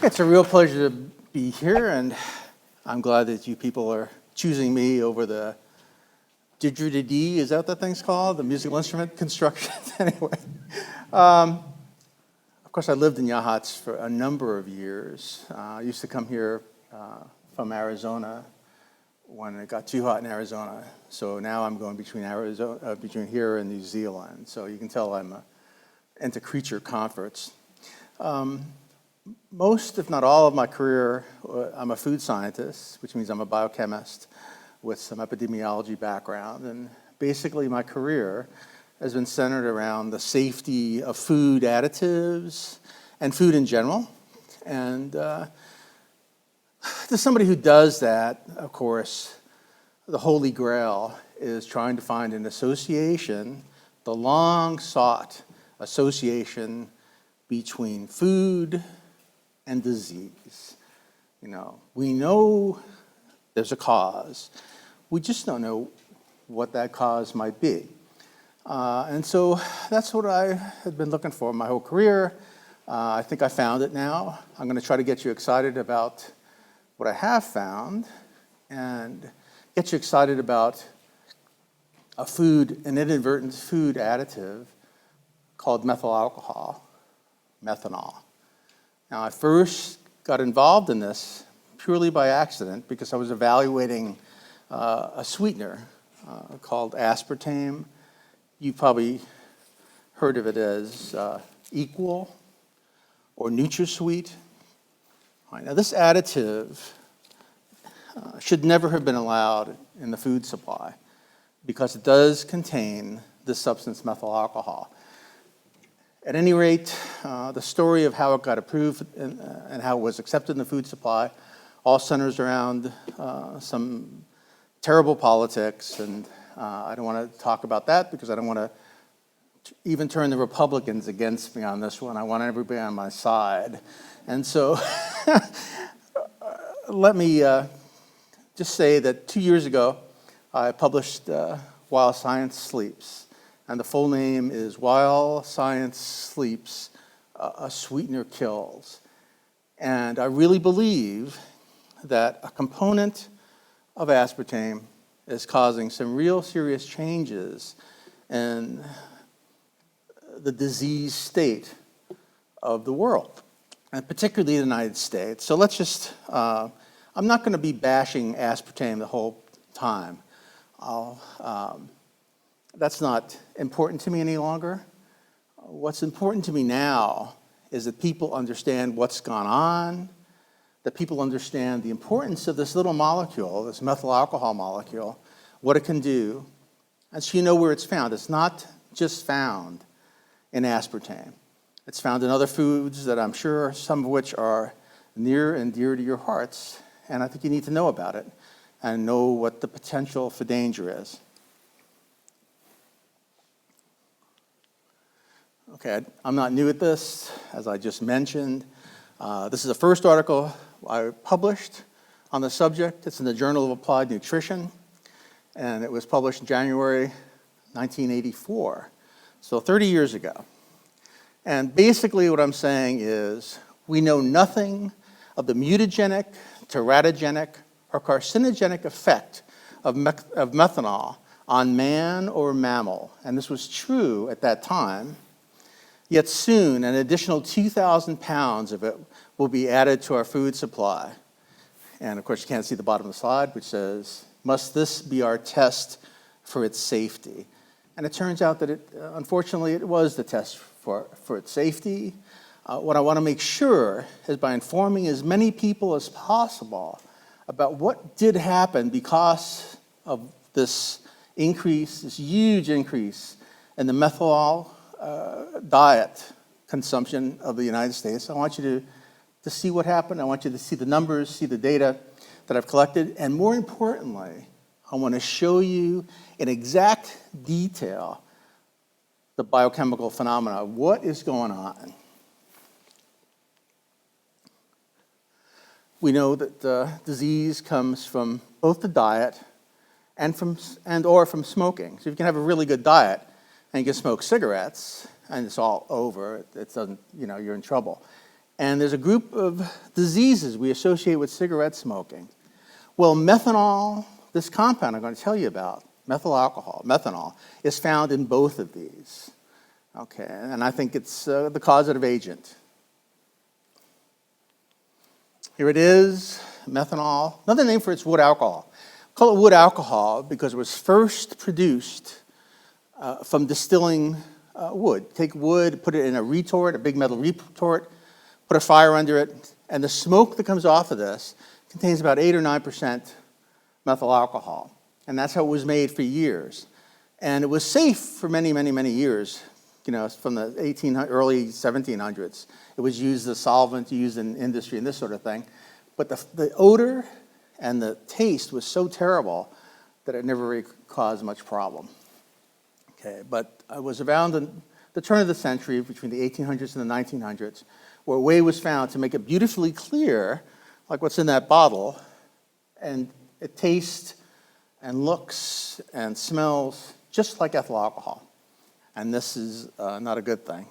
It's a real pleasure to be here, and I'm glad that you people are choosing me over the didgeridoo. Is that what that thing's called? The musical instrument construction? Anyway. Of course, I lived in Yachats for a number of years. I used to come here from Arizona when it got too hot in Arizona. So now I'm going between here and New Zealand. So you can tell I'm into creature comforts. Most, if not all, of my career, I'm a food scientist, which means I'm a biochemist with some epidemiology background. And basically, my career has been centered around the safety of food additives and food in general. And to somebody who does that, of course, the holy grail is trying to find an association, the long-sought association between food and disease. You know, we know there's a cause. We just don't know what that cause might be. And so that's what I had been looking for my whole career. I think I found it now. I'm going to try to get you excited about what I have found and get you excited about an inadvertent food additive called methyl alcohol, methanol. Now, I first got involved in this purely by accident because I was evaluating a sweetener called aspartame. You've probably heard of it as Equal or NutraSweet. All right, now, this additive should never have been allowed in the food supply because it does contain this substance, methyl alcohol. At any rate, the story of how it got approved and how it was accepted in the food supply all centers around some terrible politics, and I don't want to talk about that because I don't want to even turn the Republicans against me on this one. I want everybody on my side. And so let me just say that 2 years ago, I published While Science Sleeps. And the full name is While Science Sleeps, a Sweetener Kills. And I really believe that a component of aspartame is causing some real serious changes in the disease state of the world, and particularly the United States. So let's just, I'm not going to be bashing aspartame the whole time. That's not important to me any longer. What's important to me now is that people understand what's gone on, that people understand the importance of this little molecule, this methyl alcohol molecule, what it can do, and so you know where it's found. It's not just found in aspartame. It's found in other foods that I'm sure some of which are near and dear to your hearts, and I think you need to know about it and know what the potential for danger is. Okay, I'm not new at this, as I just mentioned. This is the first article I published on the subject. It's in the Journal of Applied Nutrition, and it was published in January 1984, so 30 years ago. And basically what I'm saying is we know nothing of the mutagenic, teratogenic, or carcinogenic effect of methanol on man or mammal, and this was true at that time. Yet soon, an additional 2,000 pounds of it will be added to our food supply. And of course, you can't see the bottom of the slide, which says, must this be our test for its safety? And it turns out that unfortunately, it was the test for its safety. What I want to make sure is by informing as many people as possible about what did happen because of this increase, this huge increase in the methanol diet consumption of the United States. I want you to see what happened. I want you to see the numbers, see the data that I've collected, and more importantly, I want to show you in exact detail the biochemical phenomena. What is going on? We know that the disease comes from both the diet or from smoking. So you can have a really good diet and you can smoke cigarettes, and it's all over. It doesn't, you're in trouble. And there's a group of diseases we associate with cigarette smoking. Well, methanol, this compound I'm going to tell you about, methyl alcohol, methanol, is found in both of these. Okay, and I think it's the causative agent. Here it is, methanol. Another name for it's wood alcohol. Call it wood alcohol because it was first produced from distilling wood. Take wood, put it in a retort, a big metal retort, put a fire under it, and the smoke that comes off of this contains about 8 or 9% methyl alcohol. And that's how it was made for years. And it was safe for many, many, many years. You know, from the early 1700s. It was used as a solvent, used in industry and this sort of thing. But the odor and the taste was so terrible that it never really caused much problem. Okay, but it was around the turn of the century, between the 1800s and the 1900s, where a way was found to make it beautifully clear, like what's in that bottle, and it tastes and looks and smells just like ethyl alcohol. And this is not a good thing.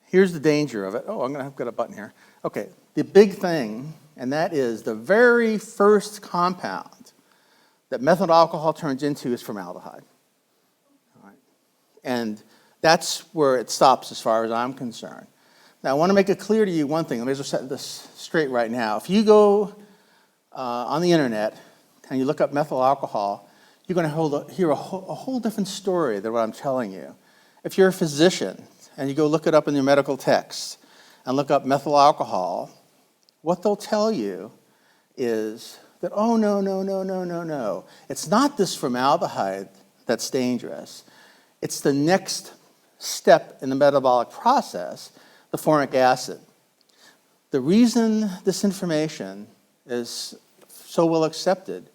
Here's the danger of it. Oh, I've got a button here. Okay, the big thing, and that is the very first compound that methyl alcohol turns into is formaldehyde. All right. And that's where it stops as far as I'm concerned. Now, I want to make it clear to you one thing. Let me just set this straight right now. If you go on the internet and you look up methyl alcohol, you're going to hear a whole different story than what I'm telling you. If you're a physician and you go look it up in your medical text and look up methyl alcohol, what they'll tell you is that, oh, no. It's not this formaldehyde that's dangerous. It's the next step in the metabolic process, the formic acid. The reason this information is so well accepted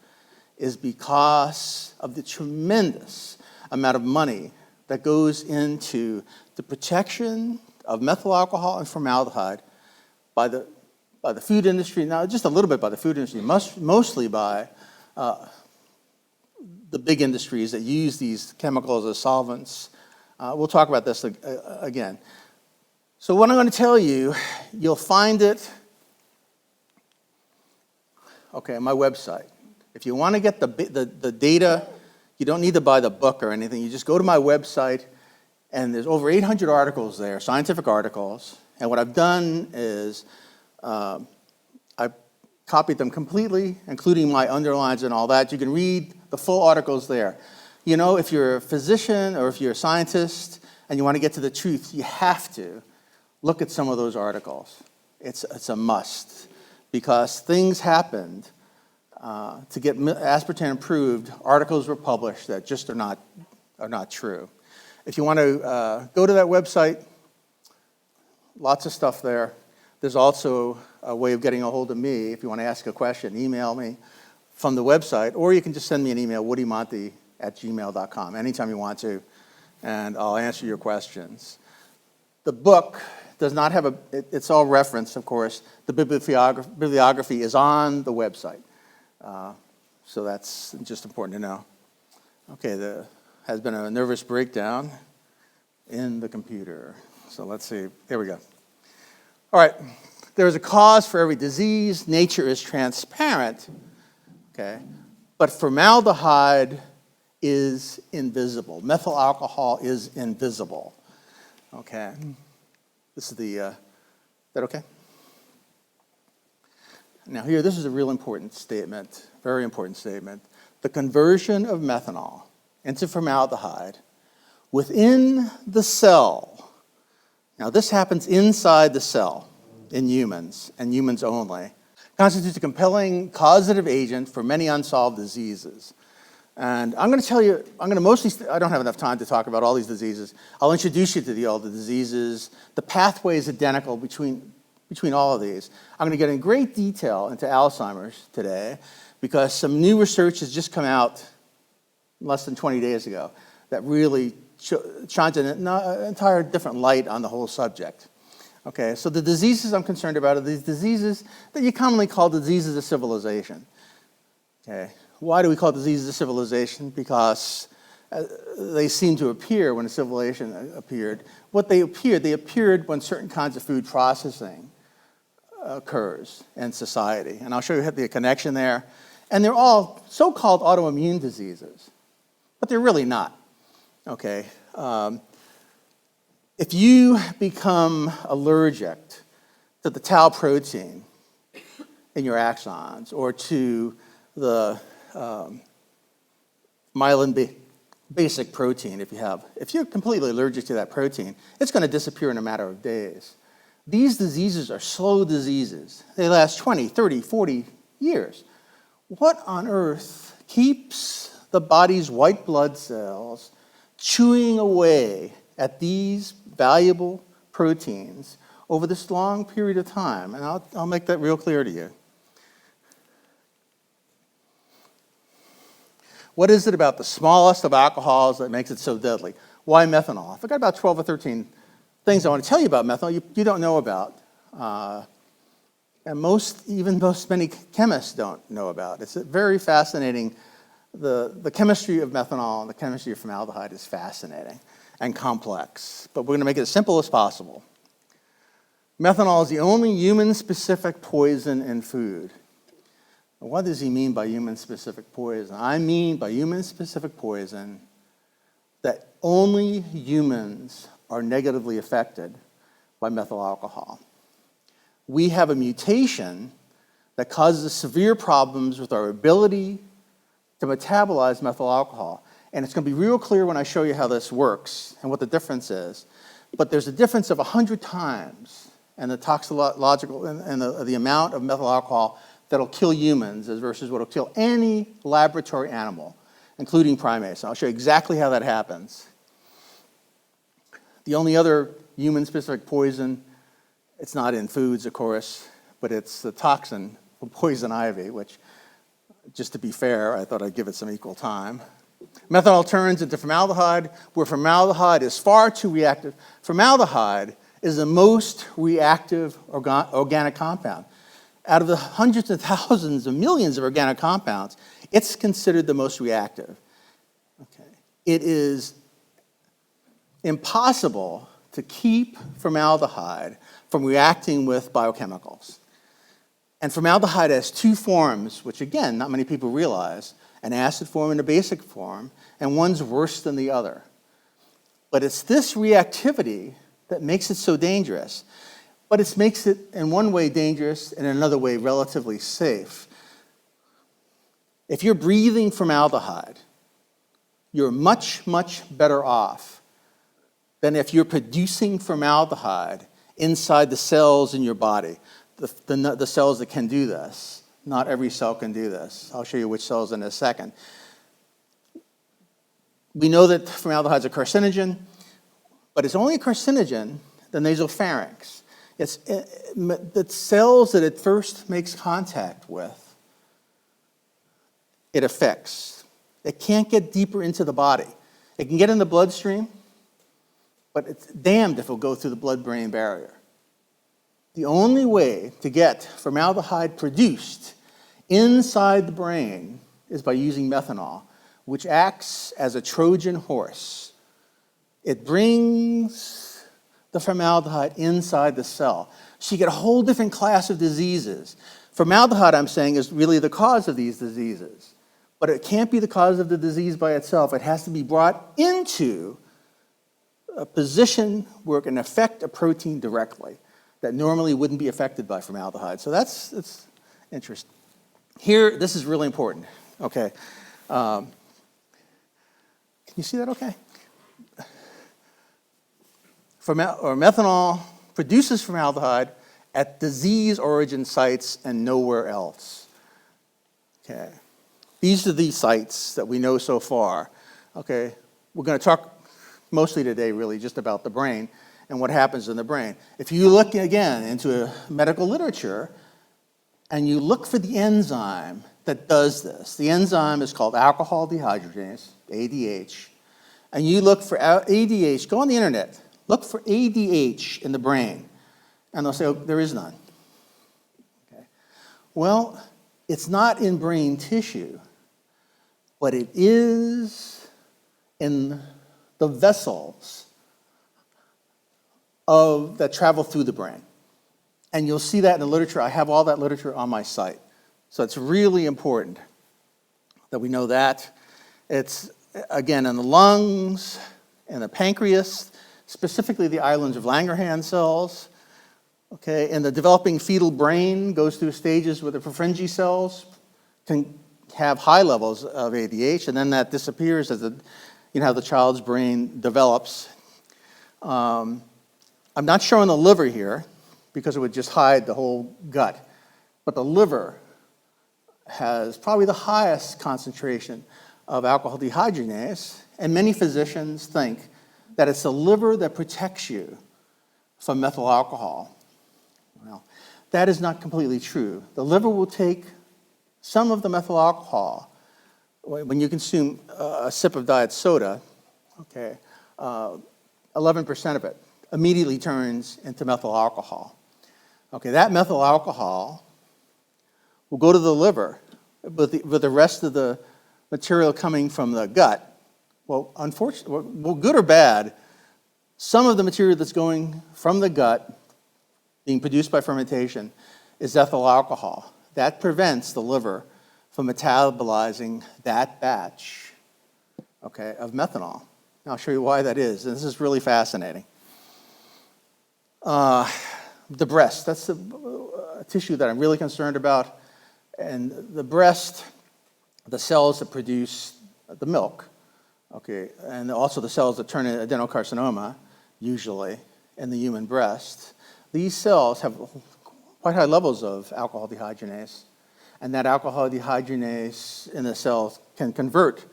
is because of the tremendous amount of money that goes into the protection of methyl alcohol and formaldehyde by the food industry. Now, just a little bit by the food industry, mostly by the big industries that use these chemicals as solvents. We'll talk about this again. So what I'm going to tell you, you'll find it, okay, on my website. If you want to get the data, you don't need to buy the book or anything. You just go to my website, and there's over 800 articles there, scientific articles. And what I've done is I've copied them completely, including my underlines and all that. You can read the full articles there. You know, if you're a physician or if you're a scientist and you want to get to the truth, you have to look at some of those articles. It's a must, because things happened to get aspartame approved. Articles were published that just are not true. If you want to go to that website, lots of stuff there. There's also a way of getting a hold of me. If you want to ask a question, email me from the website, or you can just send me an email, woodymonte@gmail.com, anytime you want to, and I'll answer your questions. The book does not have it's all referenced, of course. The bibliography is on the website. So that's just important to know. Okay, there has been a nervous breakdown in the computer. So let's see. There we go. All right. There is a cause for every disease. Nature is transparent. Okay. But formaldehyde is invisible. Methyl alcohol is invisible. Okay. This is is that okay? Now here, this is a real important statement, very important statement. The conversion of methanol into formaldehyde within the cell. Now this happens inside the cell in humans, and humans only, constitutes a compelling causative agent for many unsolved diseases. And I'm going to tell you, I don't have enough time to talk about all these diseases. I'll introduce you to all the diseases. The pathway is identical between all of these. I'm going to get in great detail into Alzheimer's today because some new research has just come out less than 20 days ago that really shines an entire different light on the whole subject. Okay, so the diseases I'm concerned about are these diseases that you commonly call diseases of civilization. Okay, why do we call diseases of civilization? Because they seem to appear when civilization appeared. What they appeared when certain kinds of food processing occurs in society. And I'll show you the connection there. And they're all so-called autoimmune diseases, but they're really not, okay? If you become allergic to the tau protein in your axons or to the myelin basic protein, if you're completely allergic to that protein, it's going to disappear in a matter of days. These diseases are slow diseases. They last 20, 30, 40 years. What on earth keeps the body's white blood cells chewing away at these valuable proteins over this long period of time? And I'll make that real clear to you. What is it about the smallest of alcohols that makes it so deadly? Why methanol? I forgot about 12 or 13 things I want to tell you about methanol you don't know about. And many chemists don't know about. It's very fascinating. The chemistry of methanol and the chemistry of formaldehyde is fascinating and complex, but we're going to make it as simple as possible. Methanol is the only human-specific poison in food. What does he mean by human-specific poison? I mean by human-specific poison that only humans are negatively affected by methyl alcohol. We have a mutation that causes severe problems with our ability to metabolize methyl alcohol. And it's going to be real clear when I show you how this works and what the difference is. But there's a difference of 100 times in the toxicological and the amount of methyl alcohol that'll kill humans versus what'll kill any laboratory animal, including primates. And I'll show you exactly how that happens. The only other human-specific poison, it's not in foods, of course, but it's the toxin poison ivy, which, just to be fair, I thought I'd give it some equal time. Methanol turns into formaldehyde, where formaldehyde is far too reactive. Formaldehyde is the most reactive organic compound. Out of the hundreds of thousands of millions of organic compounds, it's considered the most reactive. Okay. It is impossible to keep formaldehyde from reacting with biochemicals. And formaldehyde has two forms, which again, not many people realize, an acid form and a basic form, and one's worse than the other. But it's this reactivity that makes it so dangerous. But it makes it, in one way, dangerous, and in another way, relatively safe. If you're breathing formaldehyde, you're much, much better off than if you're producing formaldehyde inside the cells in your body, the cells that can do this. Not every cell can do this. I'll show you which cells in a second. We know that formaldehyde is a carcinogen, but it's only a carcinogen the nasopharynx. It's the cells that it first makes contact with, it affects. It can't get deeper into the body. It can get in the bloodstream, but it's damned if it'll go through the blood-brain barrier. The only way to get formaldehyde produced inside the brain is by using methanol, which acts as a Trojan horse. It brings the formaldehyde inside the cell. So you get a whole different class of diseases. Formaldehyde, I'm saying, is really the cause of these diseases. But it can't be the cause of the disease by itself. It has to be brought into a position where it can affect a protein directly that normally wouldn't be affected by formaldehyde. So that's interesting. Here, this is really important. Okay. Can you see that okay? Methanol produces formaldehyde at disease origin sites and nowhere else. Okay. These are the sites that we know so far. Okay. We're going to talk mostly today really just about the brain and what happens in the brain. If you look again into medical literature and you look for the enzyme that does this, the enzyme is called alcohol dehydrogenase, ADH, and you look for ADH, go on the internet, look for ADH in the brain, and they'll say, oh, there is none. Okay. Well, it's not in brain tissue, but it is in the vessels that travel through the brain. And you'll see that in the literature. I have all that literature on my site. So it's really important that we know that. It's, again, in the lungs, in the pancreas, specifically the islands of Langerhans cells. Okay, and the developing fetal brain goes through stages where the Purkinje cells can have high levels of ADH, and then that disappears as how the child's brain develops. I'm not showing the liver here because it would just hide the whole gut, but the liver has probably the highest concentration of alcohol dehydrogenase, and many physicians think that it's the liver that protects you from methyl alcohol. Well, that is not completely true. The liver will take some of the methyl alcohol when you consume a sip of diet soda. Okay, 11% of it immediately turns into methyl alcohol. Okay, that methyl alcohol will go to the liver, but the rest of the material coming from the gut. Well, unfortunately, well, good or bad, some of the material that's going from the gut, being produced by fermentation, is ethyl alcohol. That prevents the liver from metabolizing that batch, okay, of methanol. Now, I'll show you why that is, and this is really fascinating. The breast, that's the tissue that I'm really concerned about. And the breast, the cells that produce the milk, okay, and also the cells that turn into adenocarcinoma, usually, in the human breast. These cells have quite high levels of alcohol dehydrogenase, and that alcohol dehydrogenase in the cells can convert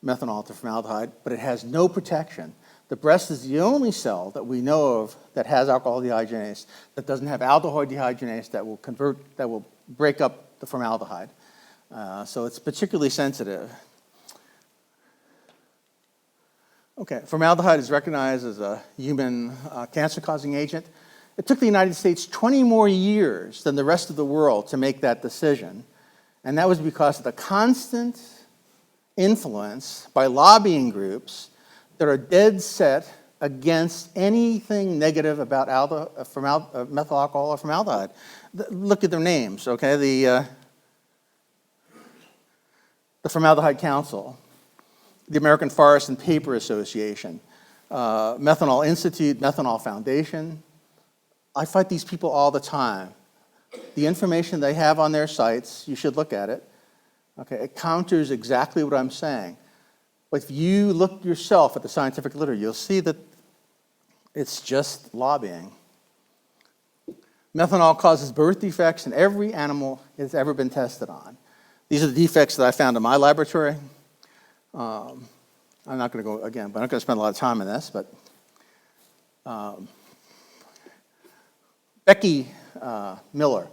methanol to formaldehyde, but it has no protection. The breast is the only cell that we know of that has alcohol dehydrogenase that doesn't have aldehyde dehydrogenase that will break up the formaldehyde. So it's particularly sensitive. Okay, formaldehyde is recognized as a human cancer-causing agent. It took the United States 20 more years than the rest of the world to make that decision, and that was because of the constant influence by lobbying groups that are dead set against anything negative about methyl alcohol or formaldehyde. Look at their names, okay? The Formaldehyde Council, the American Forest and Paper Association, Methanol Institute, Methanol Foundation. I fight these people all the time. The information they have on their sites, you should look at it. Okay, it counters exactly what I'm saying. But if you look yourself at the scientific literature, you'll see that it's just lobbying. Methanol causes birth defects in every animal it's ever been tested on. These are the defects that I found in my laboratory. I'm not going to go again, but I'm not going to spend a lot of time on this. But Becky Miller,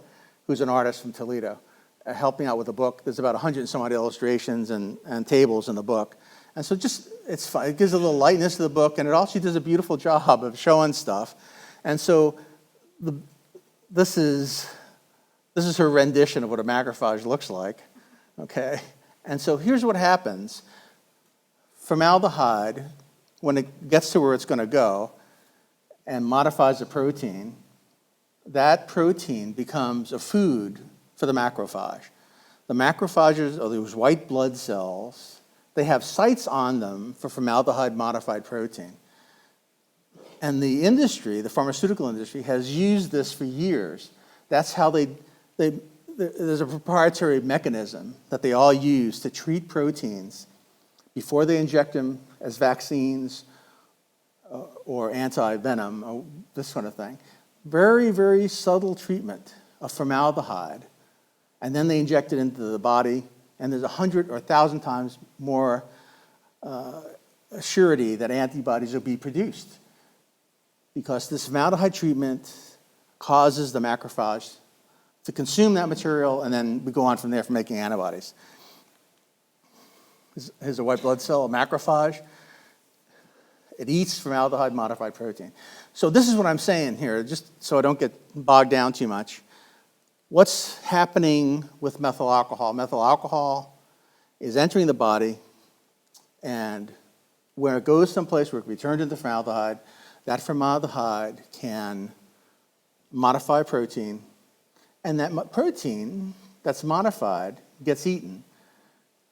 who's an artist from Toledo, helped me out with a book. There's about 100 and some odd illustrations and tables in the book. And so it's fun. It gives a little lightness to the book, and it also does a beautiful job of showing stuff. And so this is her rendition of what a macrophage looks like, okay? And so here's what happens. Formaldehyde, when it gets to where it's going to go and modifies the protein, that protein becomes a food for the macrophage. The macrophages are those white blood cells. They have sites on them for formaldehyde-modified protein. And the industry, the pharmaceutical industry, has used this for years. That's how there's a proprietary mechanism that they all use to treat proteins before they inject them as vaccines or anti-venom, or this sort of thing. Very, very subtle treatment of formaldehyde. And then they inject it into the body, and there's 100 or 1,000 times more surety that antibodies will be produced, because this formaldehyde treatment causes the macrophage to consume that material, and then we go on from there for making antibodies. Here's a white blood cell, a macrophage. It eats formaldehyde-modified protein. So this is what I'm saying here, just so I don't get bogged down too much. What's happening with methyl alcohol? Methyl alcohol is entering the body and when it goes someplace where it can be turned into formaldehyde, that formaldehyde can modify protein, and that protein that's modified gets eaten.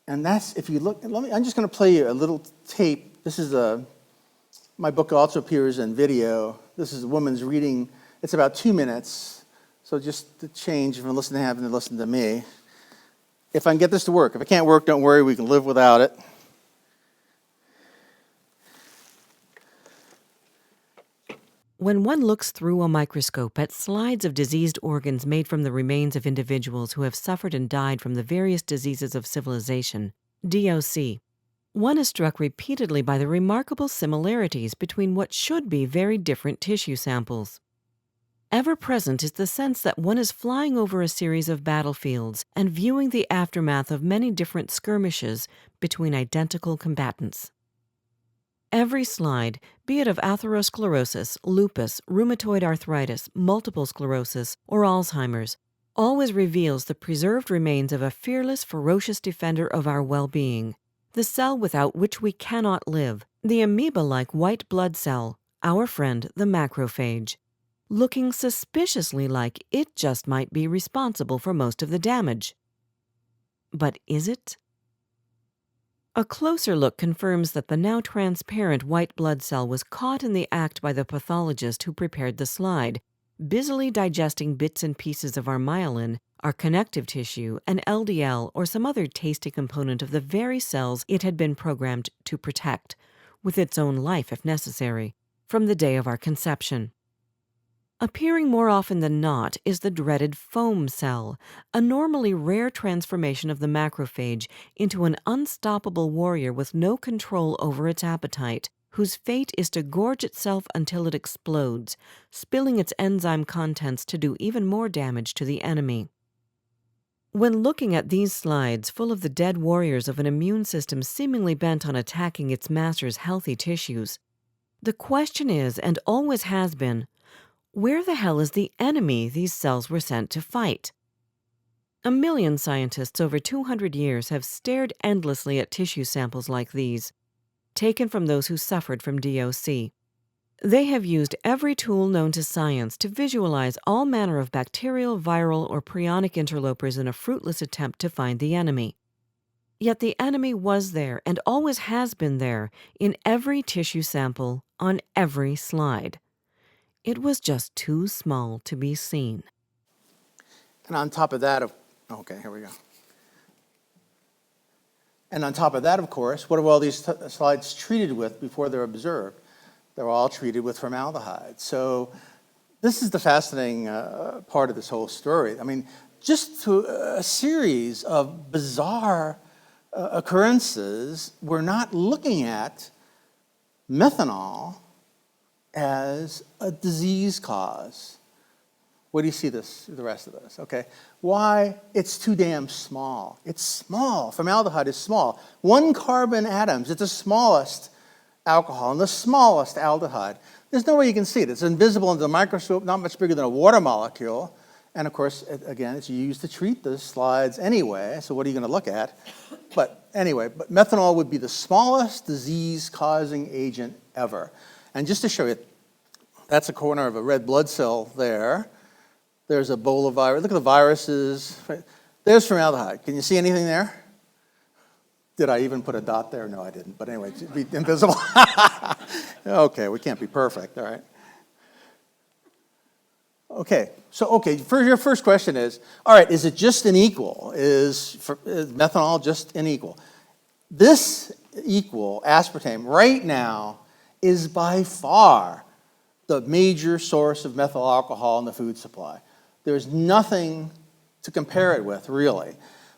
And that's, if you look, I'm just going to play you a little tape. This is my book also appears in video. This is a woman's reading. It's about 2 minutes. So just to change from listening to having to listen to me. If I can get this to work. If it can't work, don't worry, we can live without it. When one looks through a microscope at slides of diseased organs made from the remains of individuals who have suffered and died from the various diseases of civilization, DOC, one is struck repeatedly by the remarkable similarities between what should be very different tissue samples. Ever present is the sense that one is flying over a series of battlefields and viewing the aftermath of many different skirmishes between identical combatants. Every slide, be it of atherosclerosis, lupus, rheumatoid arthritis, multiple sclerosis, or Alzheimer's, always reveals the preserved remains of a fearless, ferocious defender of our well-being, the cell without which we cannot live, the amoeba-like white blood cell, our friend the macrophage, looking suspiciously like it just might be responsible for most of the damage. But is it? A closer look confirms that the now transparent white blood cell was caught in the act by the pathologist who prepared the slide, busily digesting bits and pieces of our myelin, our connective tissue, and LDL or some other tasty component of the very cells it had been programmed to protect, with its own life if necessary, from the day of our conception. Appearing more often than not is the dreaded foam cell, a normally rare transformation of the macrophage into an unstoppable warrior with no control over its appetite, whose fate is to gorge itself until it explodes, spilling its enzyme contents to do even more damage to the enemy. When looking at these slides full of the dead warriors of an immune system seemingly bent on attacking its master's healthy tissues, the question is, and always has been, where the hell is the enemy these cells were sent to fight? A million scientists over 200 years have stared endlessly at tissue samples like these, taken from those who suffered from DOC. They have used every tool known to science to visualize all manner of bacterial, viral, or prionic interlopers in a fruitless attempt to find the enemy. Yet the enemy was there and always has been there in every tissue sample on every slide. It was just too small to be seen. And on top of that, okay, here we go. And on top of that, of course, what are all these slides treated with before they're observed? They're all treated with formaldehyde. So this is the fascinating part of this whole story. I mean, just through a series of bizarre occurrences, we're not looking at methanol as a disease cause. Where do you see this, the rest of this? Okay. Why? It's too damn small. It's small. Formaldehyde is small. 1 carbon atoms. It's the smallest alcohol and the smallest aldehyde. There's no way you can see it. It's invisible under the microscope, not much bigger than a water molecule. And of course, again, it's used to treat the slides anyway. So what are you going to look at? But anyway, methanol would be the smallest disease-causing agent ever. And just to show you, that's a corner of a red blood cell there. There's Ebola virus. Look at the viruses. There's formaldehyde. Can you see anything there? Did I even put a dot there? No, I didn't. But anyway, it'd be invisible. Okay, we can't be perfect, all right? Okay, so your first question is, all right, is it just an equal? Is methanol just an equal? This equal, aspartame, right now, is by far the major source of methyl alcohol in the food supply. There's nothing to compare it with, really.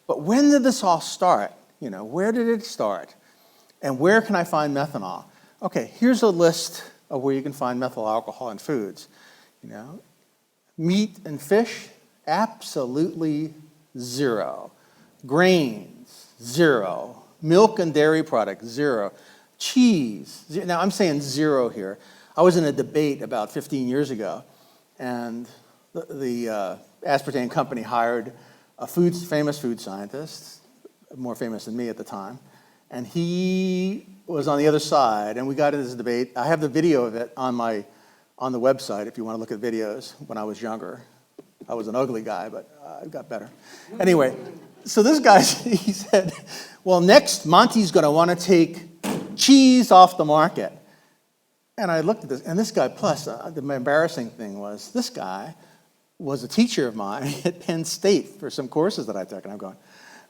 But when did this all start? You know, where did it start? And where can I find methanol? Okay, here's a list of where you can find methyl alcohol in foods. You know, meat and fish, absolutely zero. Grains, zero. Milk and dairy products, zero. Cheese, now I'm saying zero here. I was in a debate about 15 years ago, and the aspartame company hired a famous food scientist, more famous than me at the time, and he was on the other side, and we got into this debate. I have the video of it on the website if you want to look at videos when I was younger. I was an ugly guy, but I got better. Anyway, so this guy, he said, well, next Monty's going to want to take cheese off the market. And I looked at this, and this guy, plus, the embarrassing thing was, this guy was a teacher of mine at Penn State for some courses that I took. And I'm going,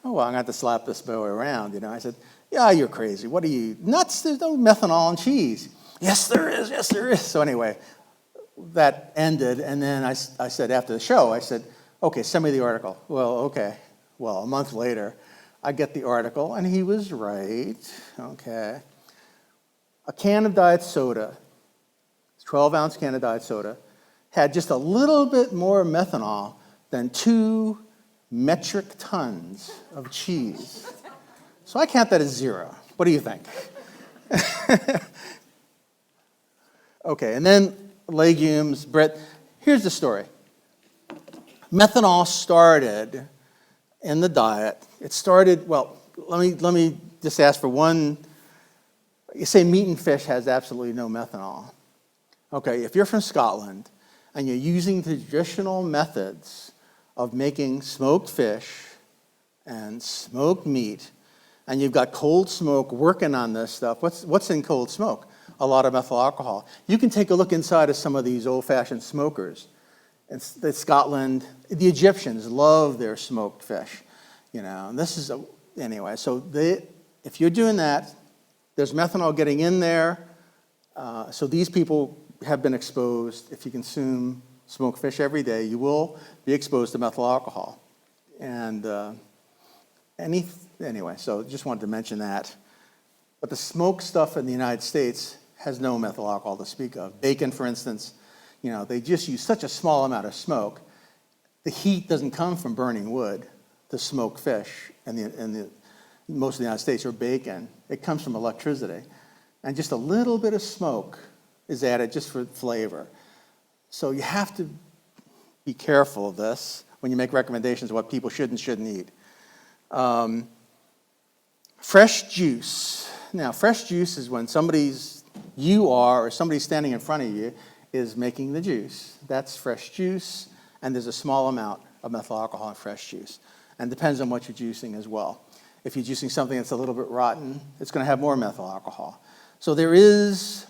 oh, well, I'm going to have to slap this boy around. I said, yeah, you're crazy. What are you, nuts? There's no methanol in cheese. Yes, there is. Yes, there is. So anyway, that ended. And then I said, after the show, I said, okay, send me the article. Well, okay. Well, a month later, I get the article, and he was right. Okay. A can of diet soda, 12-ounce can of diet soda, had just a little bit more methanol than 2 metric tons of cheese. So I count that as 0. What do you think? Okay, and then legumes, bread. Here's the story. Methanol started in the diet. It started, well, let me just ask for one. You say meat and fish has absolutely no methanol. Okay, if you're from Scotland and you're using the traditional methods of making smoked fish and smoked meat, and you've got cold smoke working on this stuff, what's in cold smoke? A lot of methyl alcohol. You can take a look inside of some of these old-fashioned smokers. In Scotland, the Egyptians love their smoked fish. And this is, anyway, so if you're doing that, there's methanol getting in there. So these people have been exposed. If you consume smoked fish every day, you will be exposed to methyl alcohol. And anyway, so just wanted to mention that. But the smoked stuff in the United States has no methyl alcohol to speak of. Bacon, for instance, they just use such a small amount of smoke. The heat doesn't come from burning wood to smoke fish in most of the United States, or bacon. It comes from electricity. And just a little bit of smoke is added just for flavor. So you have to be careful of this when you make recommendations of what people should and shouldn't eat. Fresh juice. Now, fresh juice is when somebody's standing in front of you is making the juice. That's fresh juice, and there's a small amount of methyl alcohol in fresh juice. And depends on what you're juicing as well. If you're juicing something that's a little bit rotten, it's going to have more methyl alcohol. So there is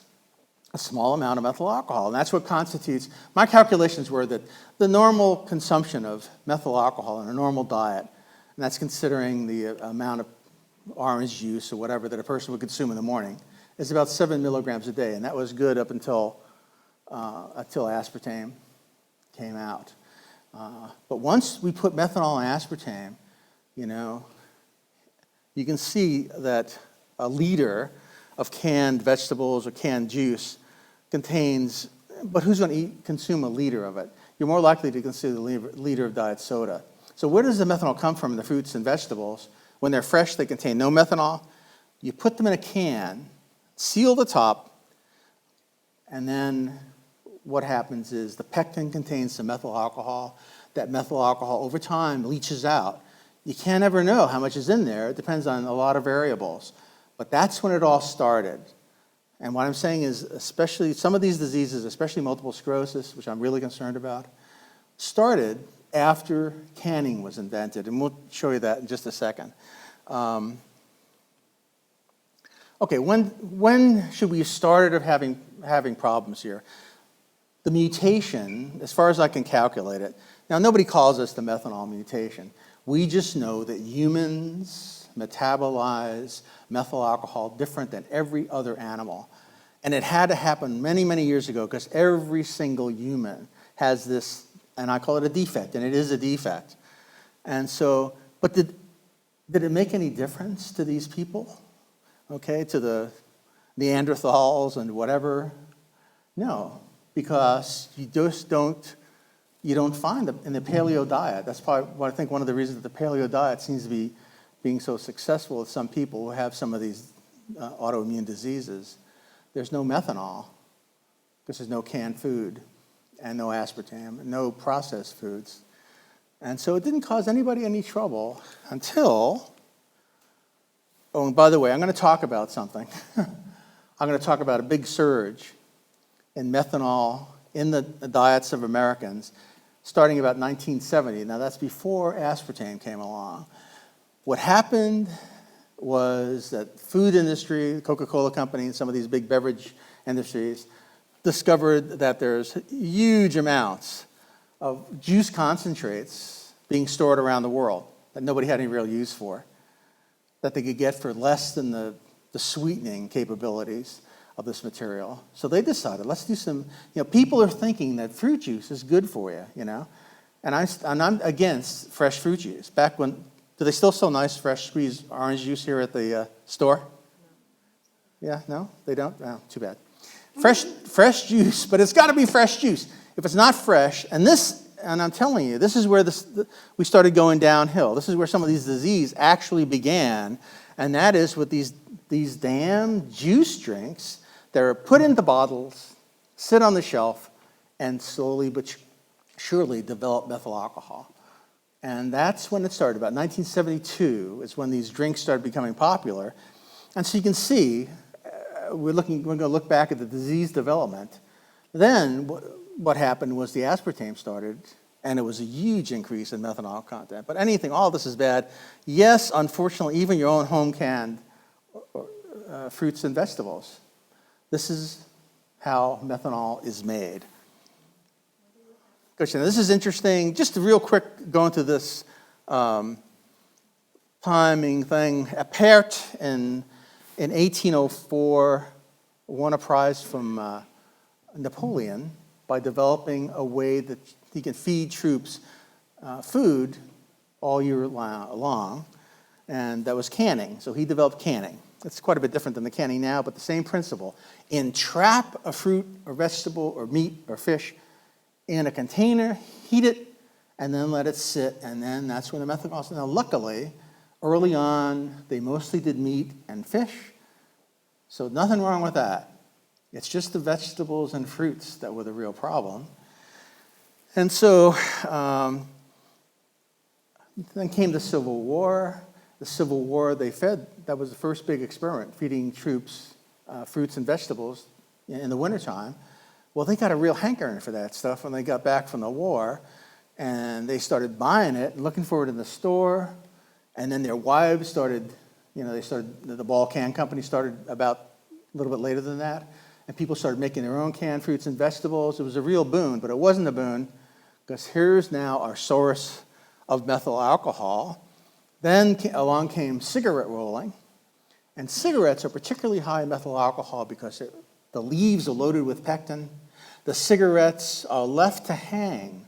a small amount of methyl alcohol, and that's what constitutes, my calculations were that the normal consumption of methyl alcohol in a normal diet, and that's considering the amount of orange juice or whatever that a person would consume in the morning, is about 7 milligrams a day, and that was good up until aspartame came out. But once we put methanol in aspartame, you can see that a liter of canned vegetables or canned juice contains, but who's going to consume a liter of it? You're more likely to consume a liter of diet soda. So where does the methanol come from in the fruits and vegetables? When they're fresh, they contain no methanol. You put them in a can, seal the top, and then what happens is the pectin contains some methyl alcohol. That methyl alcohol over time leaches out. You can't ever know how much is in there. It depends on a lot of variables. But that's when it all started. And what I'm saying is, especially some of these diseases, especially multiple sclerosis, which I'm really concerned about, started after canning was invented. And we'll show you that in just a second. Okay, when should we have started having problems here? The mutation, as far as I can calculate it, now nobody calls this the methanol mutation. We just know that humans metabolize methyl alcohol different than every other animal. And it had to happen many, many years ago because every single human has this, and I call it a defect, and it is a defect. And so, but did it make any difference to these people? Okay, to the Neanderthals and whatever? No, because you don't find them in the paleo diet. That's probably what I think one of the reasons that the paleo diet seems to be being so successful with some people who have some of these autoimmune diseases. There's no methanol because there's no canned food and no aspartame, no processed foods. And so it didn't cause anybody any trouble until Oh, and by the way, I'm going to talk about something. I'm going to talk about a big surge in methanol in the diets of Americans starting about 1970. Now, that's before aspartame came along. What happened was that food industry, the Coca-Cola company, and some of these big beverage industries discovered that there's huge amounts of juice concentrates being stored around the world that nobody had any real use for, that they could get for less than the sweetening capabilities of this material. So they decided, let's do some, people are thinking that fruit juice is good for you, and I'm against fresh fruit juice. Back when, do they still sell nice fresh squeezed orange juice here at the store? Yeah, no, they don't? Oh, too bad. Fresh juice, but it's got to be fresh juice. If it's not fresh, and I'm telling you, this is where we started going downhill. This is where some of these diseases actually began, and that is with these damn juice drinks that are put into bottles, sit on the shelf, and slowly but surely develop methyl alcohol. And that's when it started. About 1972 is when these drinks started becoming popular. And so you can see, we're going to look back at the disease development. Then what happened was the aspartame started, and it was a huge increase in methanol content. But all this is bad. Yes, unfortunately, even your own home canned fruits and vegetables. This is how methanol is made. Question. This is interesting. Just real quick, going through this timing thing. Apert in 1804 won a prize from Napoleon by developing a way that he can feed troops food all year long, and that was canning. So he developed canning. It's quite a bit different than the canning now, but the same principle. Entrap a fruit or vegetable or meat or fish in a container, heat it, and then let it sit, and then that's when the methanol. Now, luckily, early on, they mostly did meat and fish, so nothing wrong with that. It's just the vegetables and fruits that were the real problem. And so then came the Civil War. The Civil War, that was the first big experiment, feeding troops fruits and vegetables in the wintertime. Well, they got a real hankering for that stuff when they got back from the war, and they started buying it and looking for it in the store, and then their wives started, the ball can company started about a little bit later than that, and people started making their own canned fruits and vegetables. It was a real boon, but it wasn't a boon, because here's now our source of methyl alcohol. Then along came cigarette rolling, and cigarettes are particularly high in methyl alcohol because the leaves are loaded with pectin. The cigarettes are left to hang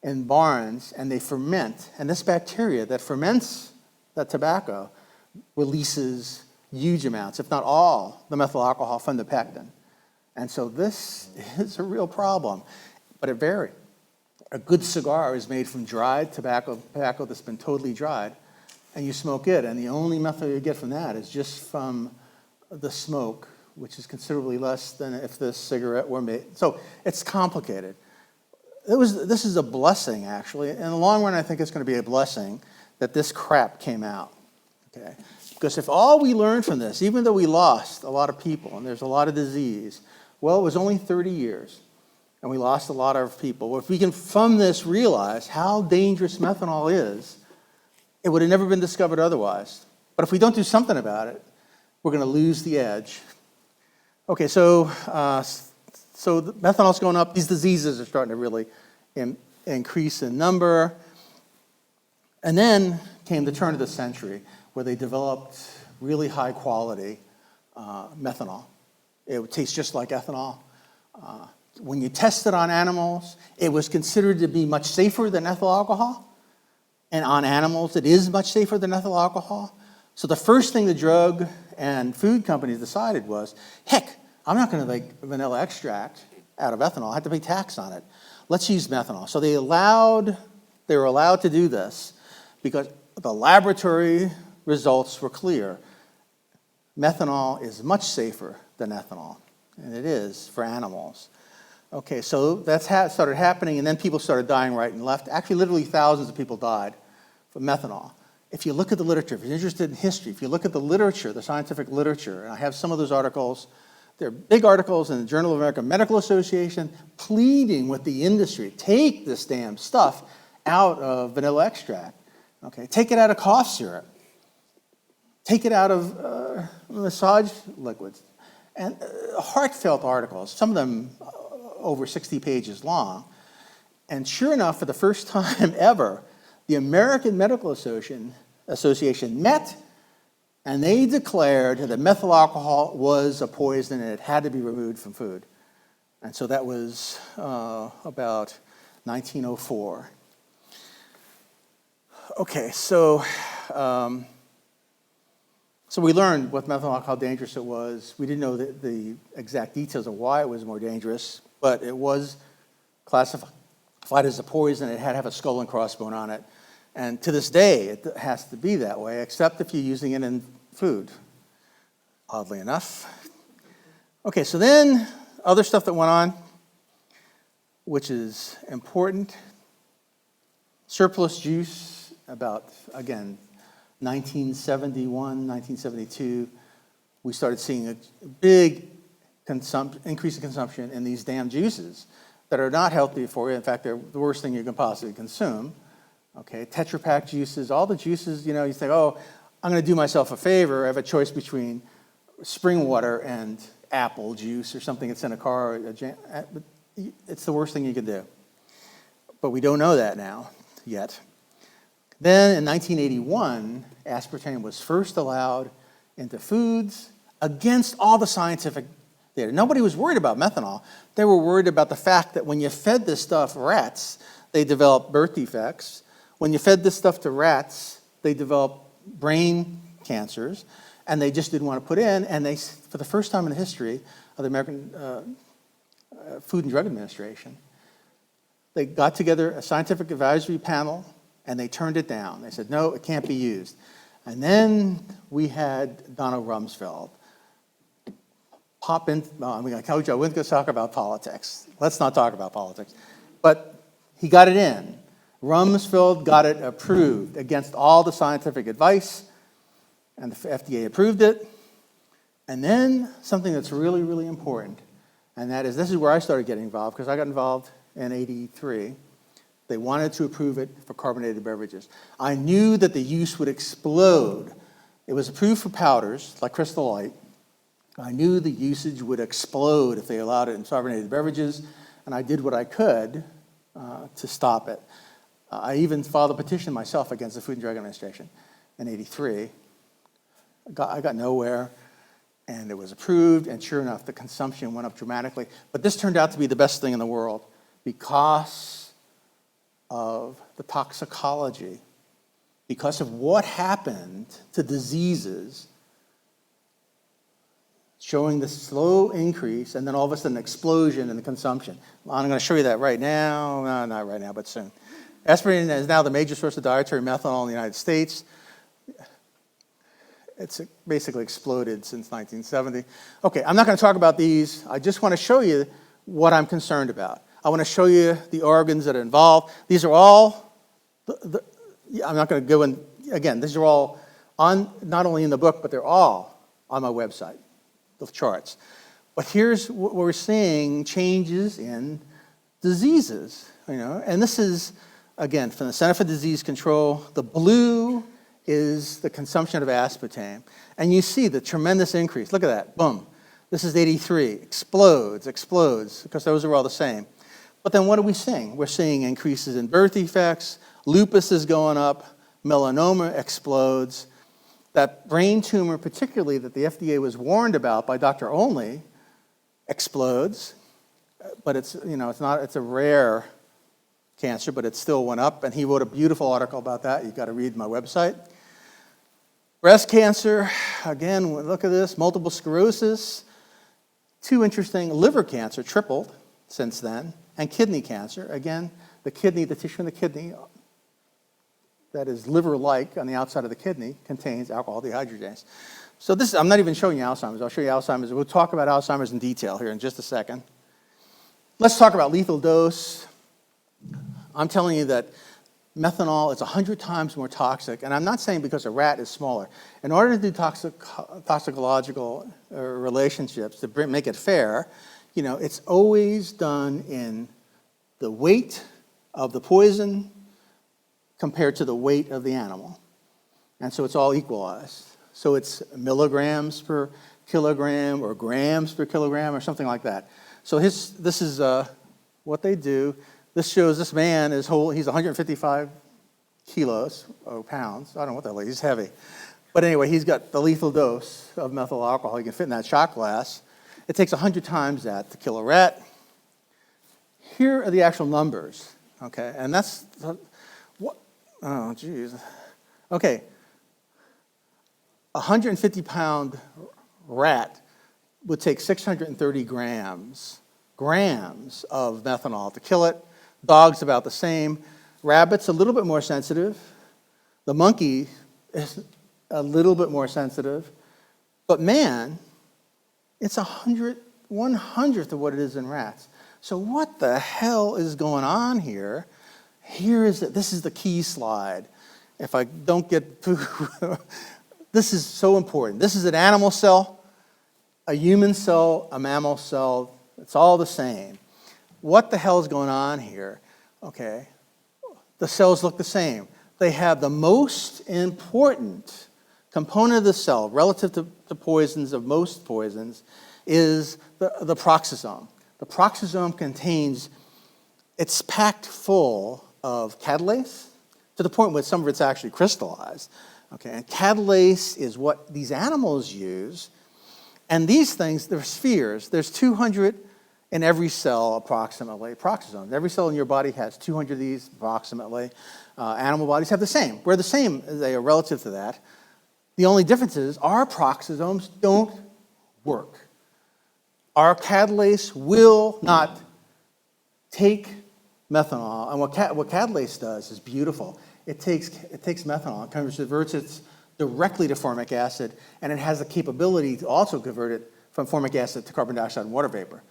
in barns, and they ferment. And this bacteria that ferments that tobacco releases huge amounts, if not all, the methyl alcohol from the pectin. And so this is a real problem, but it varies. A good cigar is made from dried tobacco that's been totally dried, and you smoke it, and the only methyl you get from that is just from the smoke, which is considerably less than if this cigarette were made. So it's complicated. This is a blessing, actually. In the long run, I think it's going to be a blessing that this crap came out. Okay? Because if all we learned from this, even though we lost a lot of people and there's a lot of disease, well, it was only 30 years, and we lost a lot of people. Well, if we can from this realize how dangerous methanol is, it would have never been discovered otherwise. But if we don't do something about it, we're going to lose the edge. Okay, so the methanol's going up. These diseases are starting to really increase in number. And then came the turn of the century, where they developed really high quality methanol. It would taste just like ethanol. When you test it on animals, it was considered to be much safer than ethyl alcohol. And on animals, it is much safer than ethyl alcohol. So the first thing the drug and food companies decided was, heck, I'm not going to make vanilla extract out of ethanol. I have to pay tax on it. Let's use methanol. So they were allowed to do this because the laboratory results were clear. Methanol is much safer than ethanol, and it is for animals. Okay, so that's how it started happening, and then people started dying right and left. Actually, literally thousands of people died from methanol. if you look at the literature, if you're interested in history, if you look at the literature, the scientific literature, and I have some of those articles, they're big articles in the Journal of American Medical Association pleading with the industry, take this damn stuff out of vanilla extract, okay? Take it out of cough syrup. Take it out of massage liquids. And heartfelt articles, some of them over 60 pages long. And sure enough, for the first time ever, the American Medical Association met, and they declared that methyl alcohol was a poison and it had to be removed from food. And so that was about 1904. Okay, so we learned what methyl alcohol, how dangerous it was. We didn't know the exact details of why it was more dangerous, but it was classified as a poison. It had to have a skull and crossbone on it. And to this day, it has to be that way, except if you're using it in food, oddly enough. Okay, so then other stuff that went on, which is important. Surplus juice, about, again, 1971, 1972, we started seeing a big increase in consumption in these damn juices that are not healthy for you. In fact, they're the worst thing you can possibly consume. Okay, Tetra Pak juices, all the juices, you know, you think, oh, I'm going to do myself a favor. I have a choice between spring water and apple juice or something that's in a car. It's the worst thing you can do. But we don't know that now yet. Then in 1981, aspartame was first allowed into foods against all the scientific data. Nobody was worried about methanol. They were worried about the fact that when you fed this stuff rats, they developed birth defects. When you fed this stuff to rats, they developed brain cancers, and they just didn't want to put in, and they, for the first time in the history of the American Food and Drug Administration, they got together a scientific advisory panel, and they turned it down. They said, no, it can't be used. And then we had Donald Rumsfeld pop in. Well, I told you I wasn't going to talk about politics. Let's not talk about politics. But he got it in. Rumsfeld got it approved against all the scientific advice, and the FDA approved it. And then something that's really, really important, and that is, this is where I started getting involved, because I got involved in '83. They wanted to approve it for carbonated beverages. I knew that the use would explode. It was approved for powders, like Crystal Light. I knew the usage would explode if they allowed it in carbonated beverages, and I did what I could to stop it. I even filed a petition myself against the Food and Drug Administration in '83. I got nowhere, and it was approved, and sure enough, the consumption went up dramatically. But this turned out to be the best thing in the world because of the toxicology, because of what happened to diseases, showing the slow increase, and then all of a sudden explosion in the consumption. I'm going to show you that right now. No, not right now, but soon. Aspartame is now the major source of dietary methanol in the United States. It's basically exploded since 1970. Okay, I'm not going to talk about these. I just want to show you what I'm concerned about. I want to show you the organs that are involved. These are all, I'm not going to go in, again, these are all on, not only in the book, but they're all on my website, the charts. But here's what we're seeing, changes in diseases, you know, and this is, again, from the Center for Disease Control. The blue is the consumption of aspartame. And you see the tremendous increase. Look at that, boom. This is '83, explodes, because those are all the same. But then what are we seeing? We're seeing increases in birth defects, lupus is going up, melanoma explodes. That brain tumor, particularly that the FDA was warned about by Dr. Only, explodes. But it's, you know, it's a rare cancer, but it still went up, and he wrote a beautiful article about that. You've got to read my website. Breast cancer, again, look at this, multiple sclerosis. Two interesting, liver cancer tripled since then, and kidney cancer. Again, the kidney, the tissue in the kidney that is liver-like on the outside of the kidney contains alcohol dehydrogenase. So this, I'm not even showing you Alzheimer's. I'll show you Alzheimer's. We'll talk about Alzheimer's in detail here in just a second. Let's talk about lethal dose. I'm telling you that methanol is 100 times more toxic. And I'm not saying because a rat is smaller. In order to do toxicological relationships, to make it fair, it's always done in the weight of the poison compared to the weight of the animal. And so it's all equalized. So it's milligrams per kilogram or grams per kilogram or something like that. So this is what they do. This shows this man he's 155 kilos or pounds. I don't know what that is. He's heavy. But anyway, he's got the lethal dose of methyl alcohol. He can fit in that shot glass. It takes 100 times that to kill a rat. Here are the actual numbers, okay? And that's, what? Oh, geez. Okay, 150-pound rat would take 630 grams of methanol to kill it. Dog's about the same. Rabbit's a little bit more sensitive. The monkey is a little bit more sensitive. But man, it's 1/100th of what it is in rats. So what the hell is going on here? This is the key slide. If I don't get this is so important. This is an animal cell, a human cell, a mammal cell. It's all the same. What the hell is going on here? Okay, the cells look the same. They have the most important component of the cell relative to poisons, of most poisons, is the peroxisome. The peroxisome it's packed full of catalase to the point where some of it's actually crystallized. Okay, and catalase is what these animals use. And these things, they're spheres. There's 200 in every cell, approximately, peroxisomes. Every cell in your body has 200 of these, approximately. Animal bodies have the same. We're the same, they are relative to that. The only difference is our peroxisomes don't work. Our catalase will not take methanol. And what catalase does is beautiful. It takes methanol, it converts it directly to formic acid, and it has the capability to also convert it from formic acid to carbon dioxide and water vapor.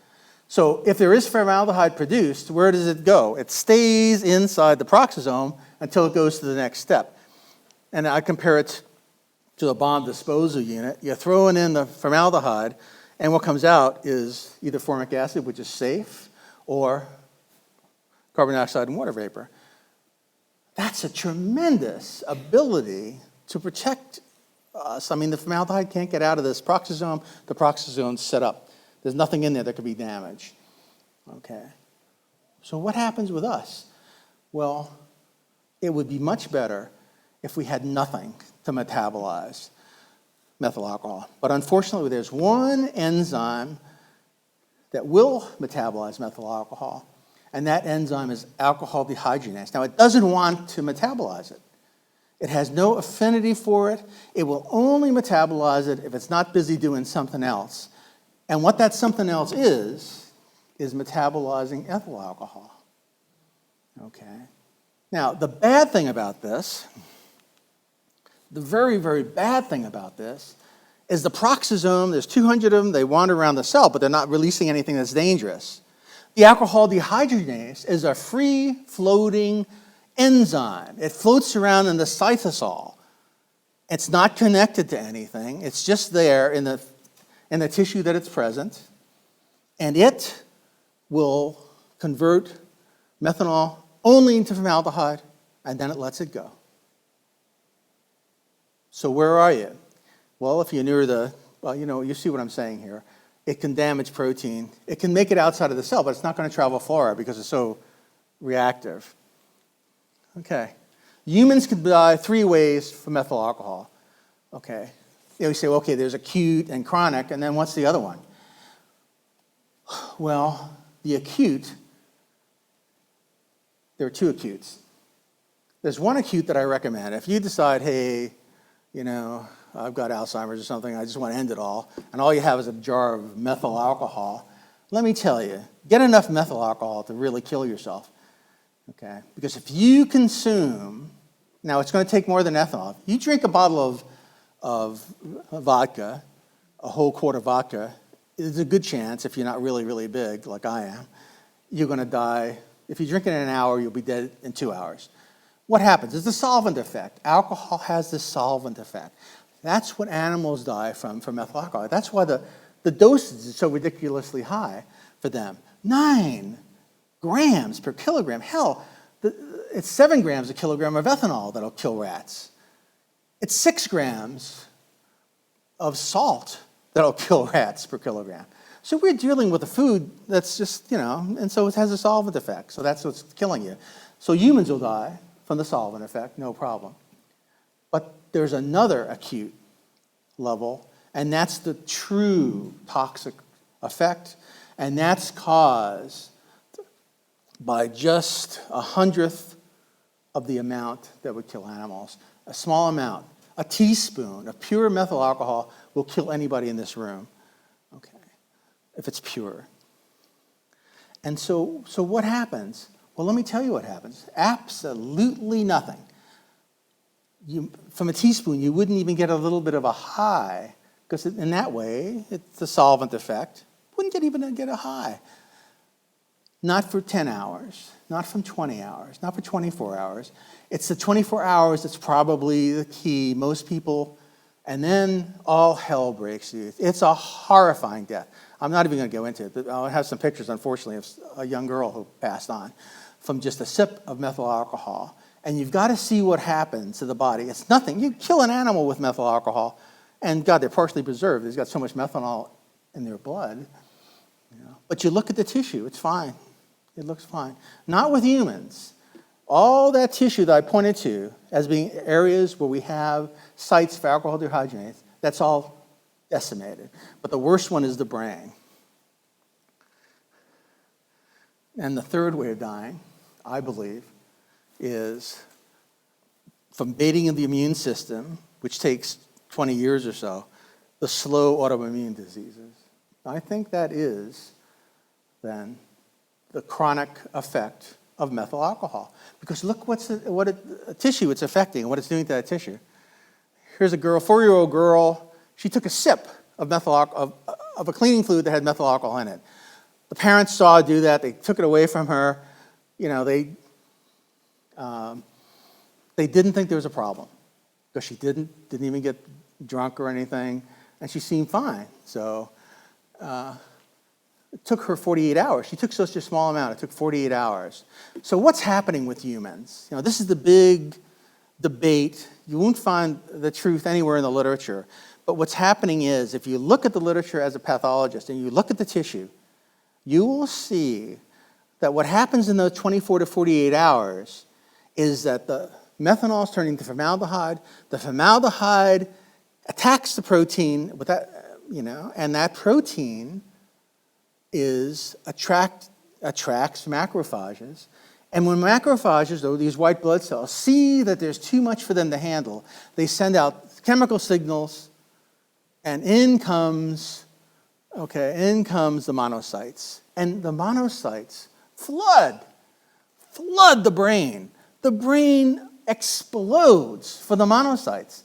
So if there is formaldehyde produced, where does it go? It stays inside the peroxisome until it goes to the next step. And I compare it to a bomb disposal unit. You're throwing in the formaldehyde, and what comes out is either formic acid, which is safe, or carbon dioxide and water vapor. That's a tremendous ability to protect us. I mean, the formaldehyde can't get out of this peroxisome. The peroxisome's set up. There's nothing in there that could be damaged. Okay. So what happens with us? Well, it would be much better if we had nothing to metabolize methyl alcohol. But unfortunately, there's one enzyme that will metabolize methyl alcohol, and that enzyme is alcohol dehydrogenase. Now, it doesn't want to metabolize it. It has no affinity for it. It will only metabolize it if it's not busy doing something else. And what that something else is metabolizing ethyl alcohol. Okay. Now, the bad thing about this, the very, very bad thing about this, is the peroxisome, there's 200 of them, they wander around the cell, but they're not releasing anything that's dangerous. The alcohol dehydrogenase is a free-floating enzyme. It floats around in the cytosol. It's not connected to anything. It's just there in the tissue that it's present, and it will convert methanol only into formaldehyde, and then it lets it go. So where are you? Well, if you're near you see what I'm saying here. It can damage protein. It can make it outside of the cell, but it's not going to travel far because it's so reactive. Okay. Humans can die 3 ways from methyl alcohol. Okay. You say, okay, there's acute and chronic, and then what's the other one? Well, the acute, there are 2 acutes. There's one acute that I recommend. If you decide, hey, I've got Alzheimer's or something, I just want to end it all, and all you have is a jar of methyl alcohol, let me tell you, get enough methyl alcohol to really kill yourself. Okay? Because if you consume, now it's going to take more than ethanol. If you drink a bottle of vodka, a whole quart of vodka, there's a good chance, if you're not really, really big, like I am, you're going to die. If you drink it in an hour, you'll be dead in 2 hours. what happens? It's the solvent effect. Alcohol has this solvent effect. That's what animals die from methyl alcohol. That's why the dosage is so ridiculously high for them. 9 grams per kilogram. Hell, it's 7 grams a kilogram of ethanol that'll kill rats. It's 6 grams of salt that'll kill rats per kilogram. So we're dealing with a food that's just, and so it has a solvent effect. So that's what's killing you. So humans will die from the solvent effect, no problem. But there's another acute level, and that's the true toxic effect, and that's caused by just 1/100th of the amount that would kill animals. A small amount, a teaspoon of pure methyl alcohol will kill anybody in this room, okay, if it's pure. And so what happens? Well, let me tell you what happens. Absolutely nothing. From a teaspoon, you wouldn't even get a little bit of a high, because in that way, it's the solvent effect. Wouldn't even get a high. Not for 10 hours, not from 20 hours, not for 24 hours. It's the 24 hours that's probably the key. Most people, and then all hell breaks loose. It's a horrifying death. I'm not even going to go into it, but I'll have some pictures, unfortunately, of a young girl who passed on from just a sip of methyl alcohol. And you've got to see what happens to the body. It's nothing. You kill an animal with methyl alcohol, and God, they're partially preserved. They've got so much methanol in their blood. But you look at the tissue, it's fine. It looks fine. Not with humans. All that tissue that I pointed to as being areas where we have sites for alcohol dehydrogenase, that's all decimated. But the worst one is the brain. And the third way of dying, I believe, is from baiting of the immune system, which takes 20 years or so, the slow autoimmune diseases. I think that is then the chronic effect of methyl alcohol. Because look what tissue it's affecting and what it's doing to that tissue. Here's a girl, 4-year-old girl. She took a sip of methyl of a cleaning fluid that had methyl alcohol in it. The parents saw her do that. They took it away from her. They didn't think there was a problem because she didn't even get drunk or anything, and she seemed fine. So it took her 48 hours. She took such a small amount. It took 48 hours. So what's happening with humans? This is the big debate. You won't find the truth anywhere in the literature. But what's happening is, if you look at the literature as a pathologist and you look at the tissue, you will see that what happens in those 24 to 48 hours is that the methanol is turning to formaldehyde. The formaldehyde attacks the protein with that, and that protein attracts macrophages. And when macrophages, though, these white blood cells, see that there's too much for them to handle, they send out chemical signals, and in comes the monocytes. And the monocytes flood the brain. The brain explodes for the monocytes.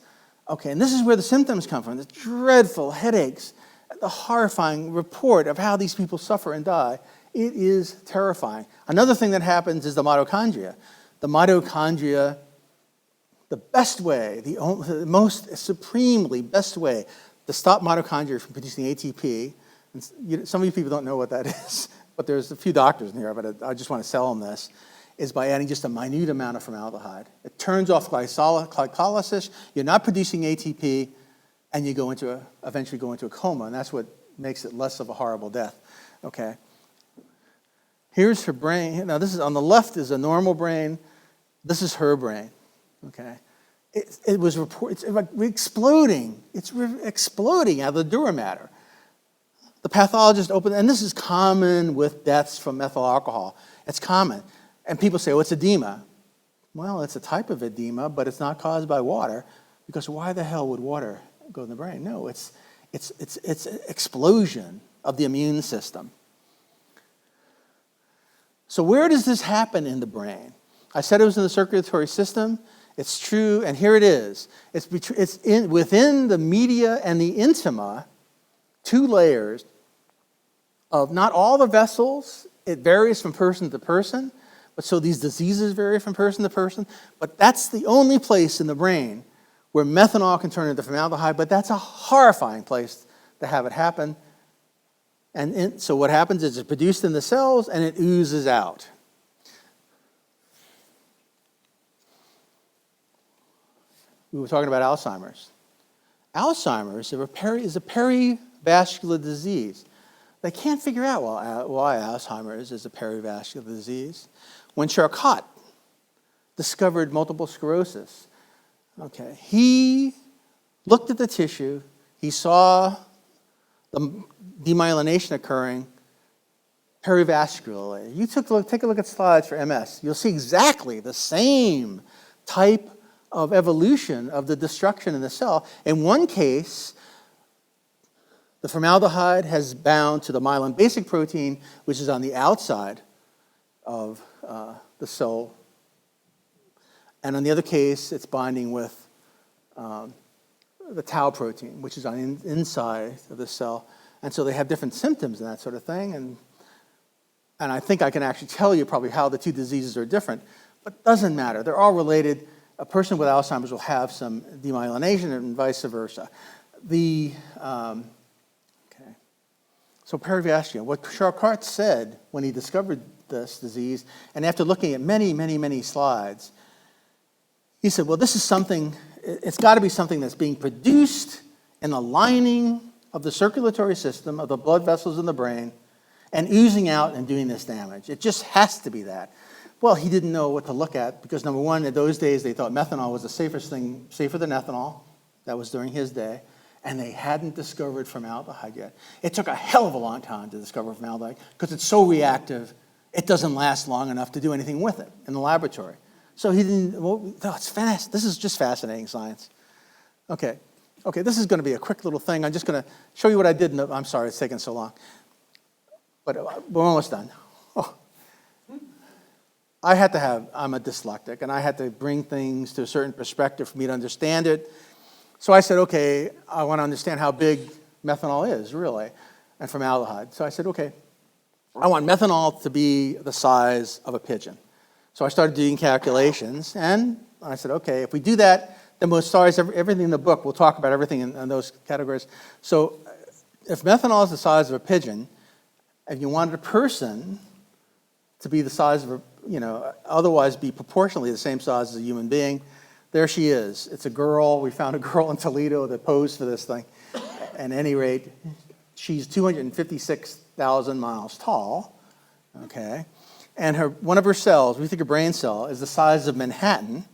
Okay, and this is where the symptoms come from, the dreadful headaches, the horrifying report of how these people suffer and die. It is terrifying. Another thing that happens is the mitochondria. The mitochondria, the best way, the most supremely best way to stop mitochondria from producing ATP, and some of you people don't know what that is, but there's a few doctors in here, but I just want to sell them this, is by adding just a minute amount of formaldehyde. It turns off glycolysis, you're not producing ATP, and you eventually go into a coma, and that's what makes it less of a horrible death. Okay. Here's her brain. Now, this is on the left is a normal brain. This is her brain. Okay. It's exploding. It's exploding out of the dura mater. The pathologist opened, and this is common with deaths from methyl alcohol. It's common. And people say, it's edema. Well, it's a type of edema, but it's not caused by water, because why the hell would water go in the brain? No, it's explosion of the immune system. So where does this happen in the brain? I said it was in the circulatory system. It's true, and here it is. It's within the media and the intima, 2 layers of not all the vessels. It varies from person to person, But so these diseases vary from person to person, but that's the only place in the brain where methanol can turn into formaldehyde, but that's a horrifying place to have it happen. And so what happens is it's produced in the cells and it oozes out. We were talking about Alzheimer's. Alzheimer's is a perivascular disease. They can't figure out why Alzheimer's is a perivascular disease. When Charcot discovered multiple sclerosis, okay, he looked at the tissue, he saw the demyelination occurring perivascularly. Take a look at slides for MS. You'll see exactly the same type of evolution of the destruction in the cell. In one case, the formaldehyde has bound to the myelin basic protein, which is on the outside of the cell. And in the other case, it's binding with the tau protein, which is on the inside of the cell. And so they have different symptoms and that sort of thing. And I think I can actually tell you probably how the two diseases are different, but it doesn't matter. They're all related. A person with Alzheimer's will have some demyelination and vice versa. So perivascular, what Charcot said when he discovered this disease, and after looking at many, many, many slides, he said, well, this is something, it's got to be something that's being produced in the lining of the circulatory system, of the blood vessels in the brain, and oozing out and doing this damage. It just has to be that. Well, he didn't know what to look at because, number one, in those days, they thought methanol was the safest thing, safer than ethanol. That was during his day. And they hadn't discovered formaldehyde yet. It took a hell of a long time to discover formaldehyde because it's so reactive, it doesn't last long enough to do anything with it in the laboratory. So he didn't, well, it's fast. This is just fascinating science. Okay, this is going to be a quick little thing. I'm just going to show you what I did. I'm sorry it's taking so long. But we're almost done. I'm a dyslexic, and I had to bring things to a certain perspective for me to understand it. So I said, okay, I want to understand how big methanol is, really, and formaldehyde. So I said, okay, I want methanol to be the size of a pigeon. So I started doing calculations, and I said, okay, if we do that, then we'll start everything in the book. We'll talk about everything in those categories. So if methanol is the size of a pigeon, and you wanted a person to be the size of otherwise be proportionally the same size as a human being, there she is. It's a girl. We found a girl in Toledo that posed for this thing. At any rate, she's 256,000 miles tall, okay? And one of her cells, we think a brain cell, is the size of Manhattan,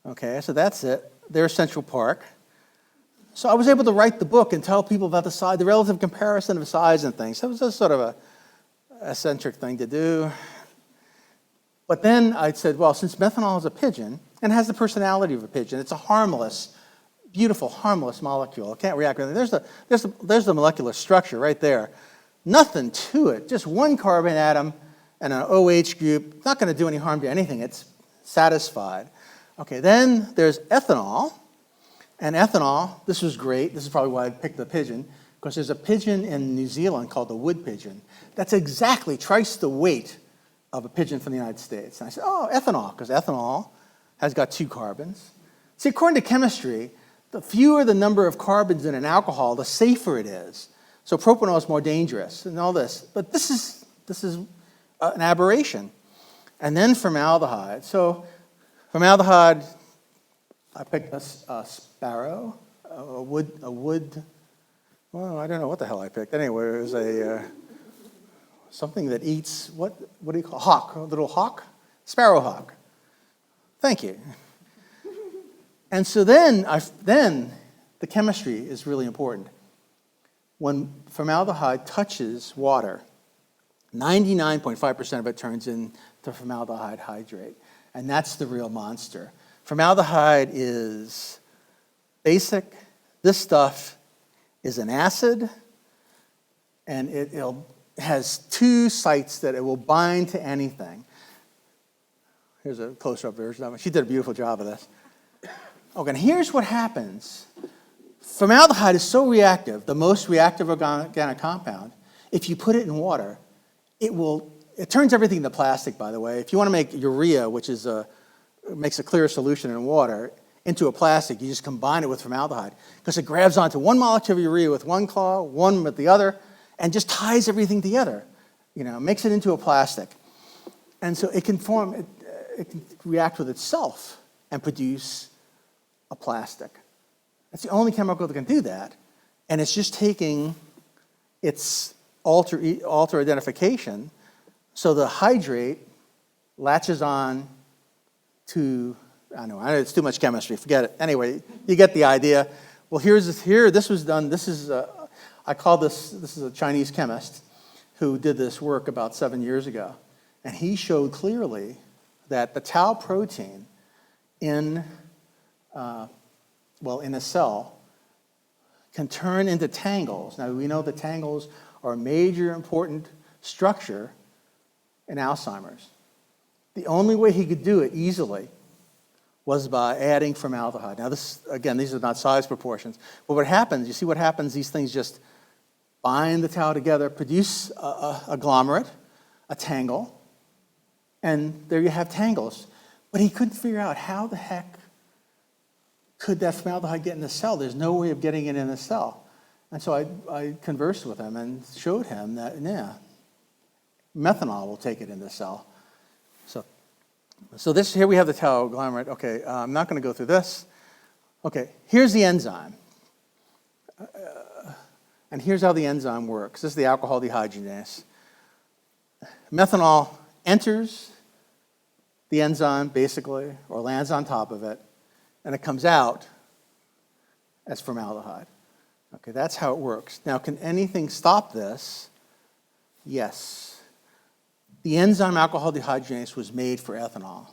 okay? So that's it. There's Central Park. So I was able to write the book and tell people about the relative comparison of size and things. That was just sort of a eccentric thing to do. But then I said, well, since methanol is a pigeon and has the personality of a pigeon, it's a harmless, beautiful, harmless molecule. It can't react with it. There's the molecular structure right there. Nothing to it, just one carbon atom and an OH group. Not going to do any harm to anything. It's satisfied. Okay, then there's ethanol. And ethanol, this was great. This is probably why I picked the pigeon, because there's a pigeon in New Zealand called the wood pigeon. That's exactly twice the weight of a pigeon from the United States. And I said, oh, ethanol, because ethanol has got 2 carbons. See, according to chemistry, the fewer the number of carbons in an alcohol, the safer it is. So propanol is more dangerous and all this. But this is an aberration. And then formaldehyde. So formaldehyde, I picked a sparrow, a wood, well, I don't know what the hell I picked. Anyway, it was something that eats, what do you call it? Hawk, a little hawk? Sparrowhawk. Thank you. And so then the chemistry is really important. When formaldehyde touches water, 99.5% of it turns into formaldehyde hydrate. And that's the real monster. Formaldehyde is basic. This stuff is an acid, and it has 2 sites that it will bind to anything. Here's a close-up version of it. She did a beautiful job of this. Okay, and here's what happens. Formaldehyde is so reactive, the most reactive organic compound. If you put it in water, it will it turns everything into plastic, by the way. If you want to make urea, which is makes a clear solution in water, into a plastic, you just combine it with formaldehyde, because it grabs onto one molecule of urea with one claw, one with the other, and just ties everything together, makes it into a plastic. And so it can it can react with itself and produce a plastic. That's the only chemical that can do that, and it's just taking its alter identification, so the hydrate latches on to, I know it's too much chemistry, forget it. Anyway, you get the idea. Well, this was done, I call this is a Chinese chemist who did this work about 7 years ago. And he showed clearly that the tau protein in a cell can turn into tangles. Now, we know that tangles are a major important structure in Alzheimer's. The only way he could do it easily was by adding formaldehyde. Now, these are not size proportions. But what happens, you see what happens, these things just bind the tau together, produce a agglomerate, a tangle, and there you have tangles. But he couldn't figure out how the heck could that formaldehyde get in the cell. There's no way of getting it in the cell. And so I conversed with him and showed him that, methanol will take it in the cell. So here we have the tau agglomerate. Okay, I'm not going to go through this. Okay, here's the enzyme. And here's how the enzyme works. This is the alcohol dehydrogenase. Methanol enters the enzyme, basically, or lands on top of it, and it comes out as formaldehyde. Okay, that's how it works. Now, can anything stop this? Yes. The enzyme alcohol dehydrogenase was made for ethanol.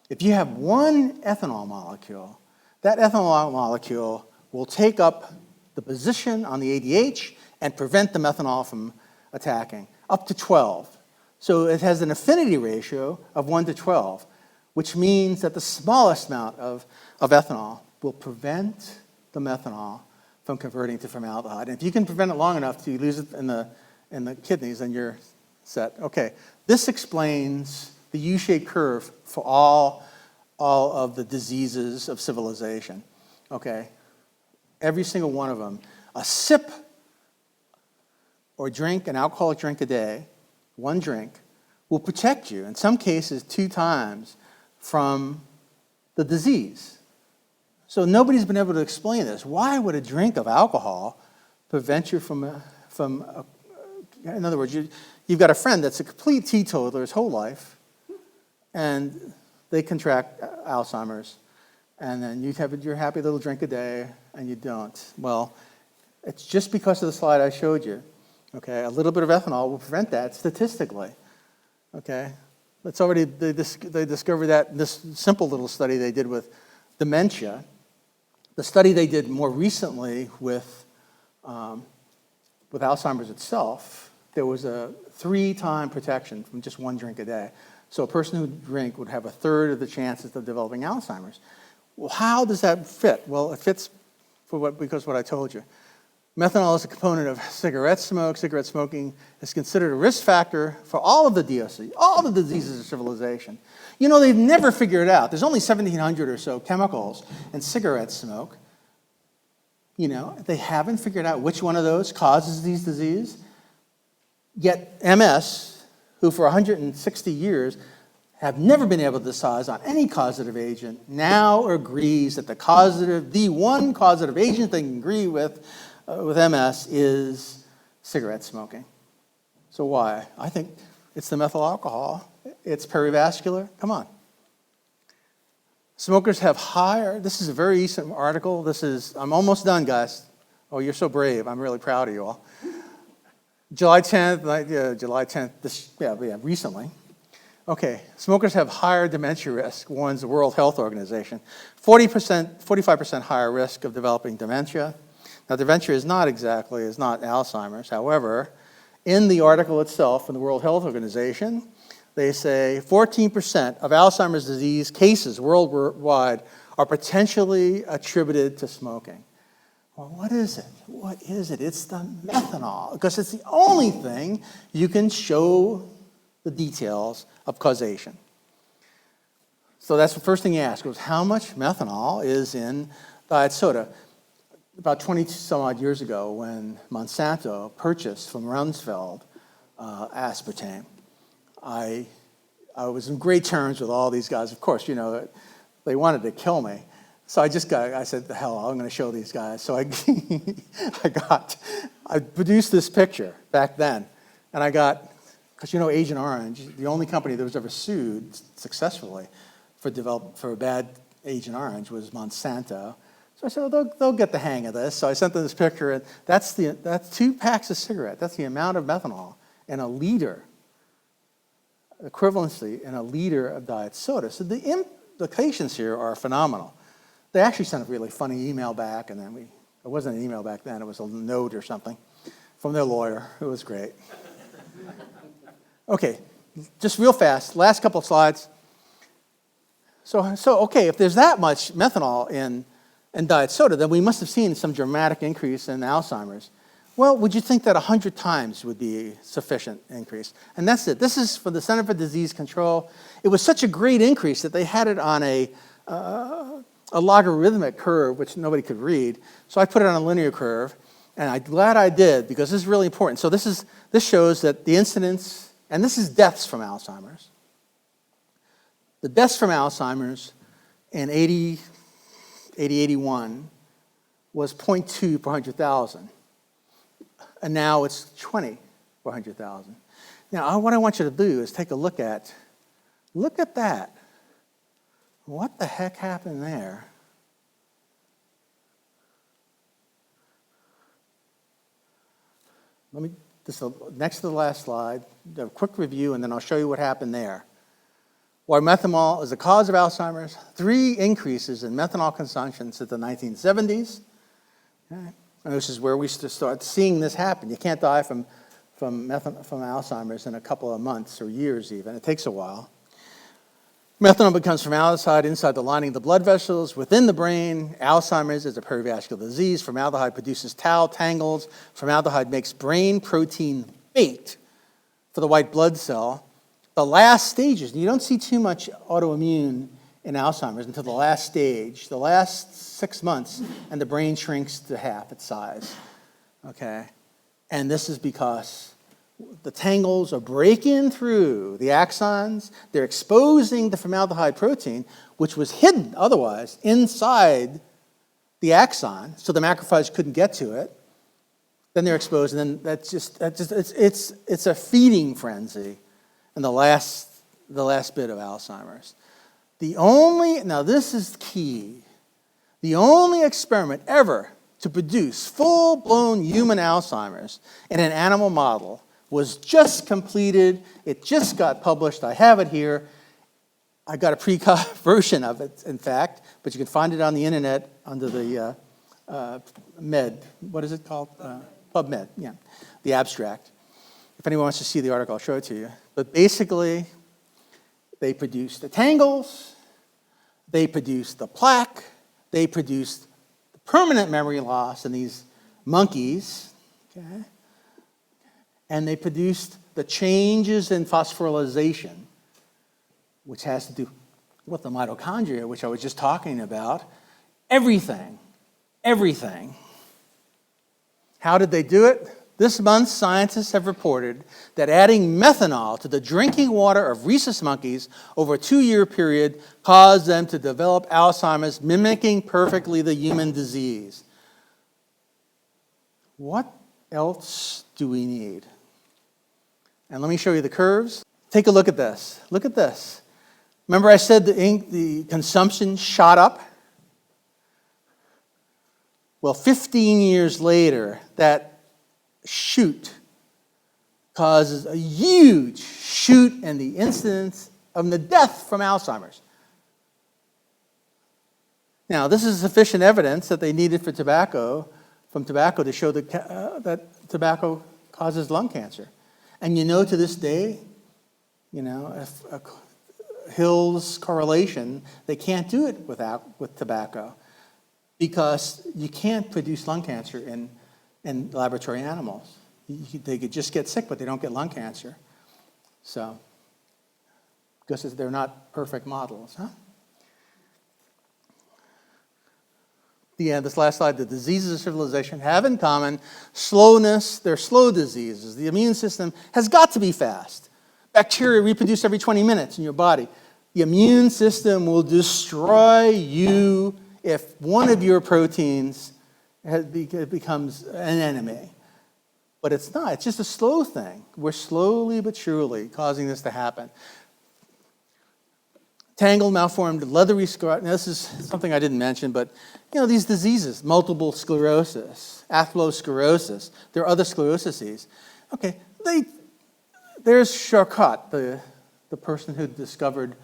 If you have one ethanol molecule, that ethanol molecule will take up the position on the ADH and prevent the methanol from attacking, up to 12. So it has an affinity ratio of 1 to 12, which means that the smallest amount of ethanol will prevent the methanol from converting to formaldehyde. And if you can prevent it long enough to lose it in the kidneys, then you're set. Okay, this explains the U-shaped curve for all of the diseases of civilization. Okay, every single one of them. A sip or drink, an alcoholic drink a day, one drink, will protect you, in some cases 2 times, from the disease. So nobody's been able to explain this. Why would a drink of alcohol prevent you from in other words, you've got a friend that's a complete teetotaler his whole life, and they contract Alzheimer's, and then you have your happy little drink a day, and you don't. Well, it's just because of the slide I showed you. Okay, a little bit of ethanol will prevent that statistically. Okay, they discovered that in this simple little study they did with dementia. The study they did more recently with Alzheimer's itself, there was a 3-time protection from just one drink a day. So a person who drink would have 1/3 of the chances of developing Alzheimer's. Well, how does that fit? Well, it fits because what I told you. Methanol is a component of cigarette smoke. Cigarette smoking is considered a risk factor for all of the DOC, all the diseases of civilization. They've never figured it out. There's only 1,700 or so chemicals in cigarette smoke. They haven't figured out which one of those causes these diseases. Yet MS, who for 160 years have never been able to decide on any causative agent, now agrees that the one causative agent they can agree with MS is cigarette smoking. So why? I think it's the methyl alcohol. It's perivascular. Come on. Smokers have higher, this is a very recent article. I'm almost done, guys. Oh, you're so brave. I'm really proud of you all. July 10th, recently. Okay, smokers have higher dementia risk, warns the World Health Organization. 45% higher risk of developing dementia. Now, dementia is not Alzheimer's. However, in the article itself from the World Health Organization, they say 14% of Alzheimer's disease cases worldwide are potentially attributed to smoking. Well, what is it? What is it? It's the methanol, because it's the only thing you can show the details of causation. So that's the first thing you ask was, how much methanol is in diet soda? About 20 some odd years ago, when Monsanto purchased from Rumsfeld aspartame, I was in great terms with all these guys. Of course, they wanted to kill me. So I said, the hell, I'm going to show these guys. So I produced this picture back then. And I got, because Agent Orange, the only company that was ever sued successfully for a bad Agent Orange was Monsanto. So I said, well, they'll get the hang of this. So I sent them this picture, and that's 2 packs of cigarette. That's the amount of methanol in a liter, equivalency in a liter of diet soda. So the implications here are phenomenal. They actually sent a really funny email back, and then it wasn't an email back then, it was a note or something from their lawyer. It was great. Okay, just real fast, last couple of slides. So okay, if there's that much methanol in diet soda, then we must have seen some dramatic increase in Alzheimer's. Well, would you think that 100 times would be sufficient increase? And that's it. This is for the Center for Disease Control. It was such a great increase that they had it on a logarithmic curve, which nobody could read. So I put it on a linear curve, and I'm glad I did, because this is really important. So this shows that the incidence, and this is deaths from Alzheimer's. The deaths from Alzheimer's in 81 was 0.2 per 100,000. And now it's 20 per 100,000. Now, what I want you to do is take a look at that. What the heck happened there? Next to the last slide, a quick review, and then I'll show you what happened there. Why methanol is the cause of Alzheimer's. 3 increases in methanol consumption since the 1970s. Okay. And this is where we start seeing this happen. You can't die from Alzheimer's in a couple of months or years even. It takes a while. Methanol becomes formaldehyde inside the lining of the blood vessels within the brain. Alzheimer's is a perivascular disease. Formaldehyde produces tau tangles. Formaldehyde makes brain protein bait for the white blood cell. The last stages, you don't see too much autoimmune in Alzheimer's until the last stage, the last 6 months, and the brain shrinks to half its size. Okay? And this is because the tangles are breaking through the axons. They're exposing the formaldehyde protein, which was hidden otherwise inside the axon, so the macrophage couldn't get to it. Then they're exposed, and then it's a feeding frenzy in the last bit of Alzheimer's. Now this is key, the only experiment ever to produce full-blown human Alzheimer's in an animal model was just completed. It just got published. I have it here. I got a pre-cut version of it, in fact, but you can find it on the internet under the MED. What is it called? PubMed, yeah, the abstract. If anyone wants to see the article, I'll show it to you. But basically, they produced the tangles, they produced the plaque, they produced the permanent memory loss in these monkeys, okay? And they produced the changes in phosphorylation, which has to do with the mitochondria, which I was just talking about. Everything. How did they do it? This month, scientists have reported that adding methanol to the drinking water of rhesus monkeys over a 2-year period caused them to develop Alzheimer's, mimicking perfectly the human disease. What else do we need? And let me show you the curves. Take a look at this. Look at this. Remember I said the consumption shot up? Well, 15 years later, that shoot causes a huge shoot in the incidence of the death from Alzheimer's. Now, this is sufficient evidence that they needed from tobacco to show that tobacco causes lung cancer. And to this day, if Hill's correlation, they can't do it with tobacco because you can't produce lung cancer in laboratory animals. They could just get sick, but they don't get lung cancer. So because they're not perfect models, huh? This last slide, the diseases of civilization have in common slowness. They're slow diseases. The immune system has got to be fast. Bacteria reproduce every 20 minutes in your body. The immune system will destroy you if one of your proteins becomes an enemy. But it's not. It's just a slow thing. We're slowly but surely causing this to happen. Tangled, malformed, leathery sclerosis. Now, this is something I didn't mention, but these diseases, multiple sclerosis, atherosclerosis, there are other scleroses. Okay, there's Charcot, the person who discovered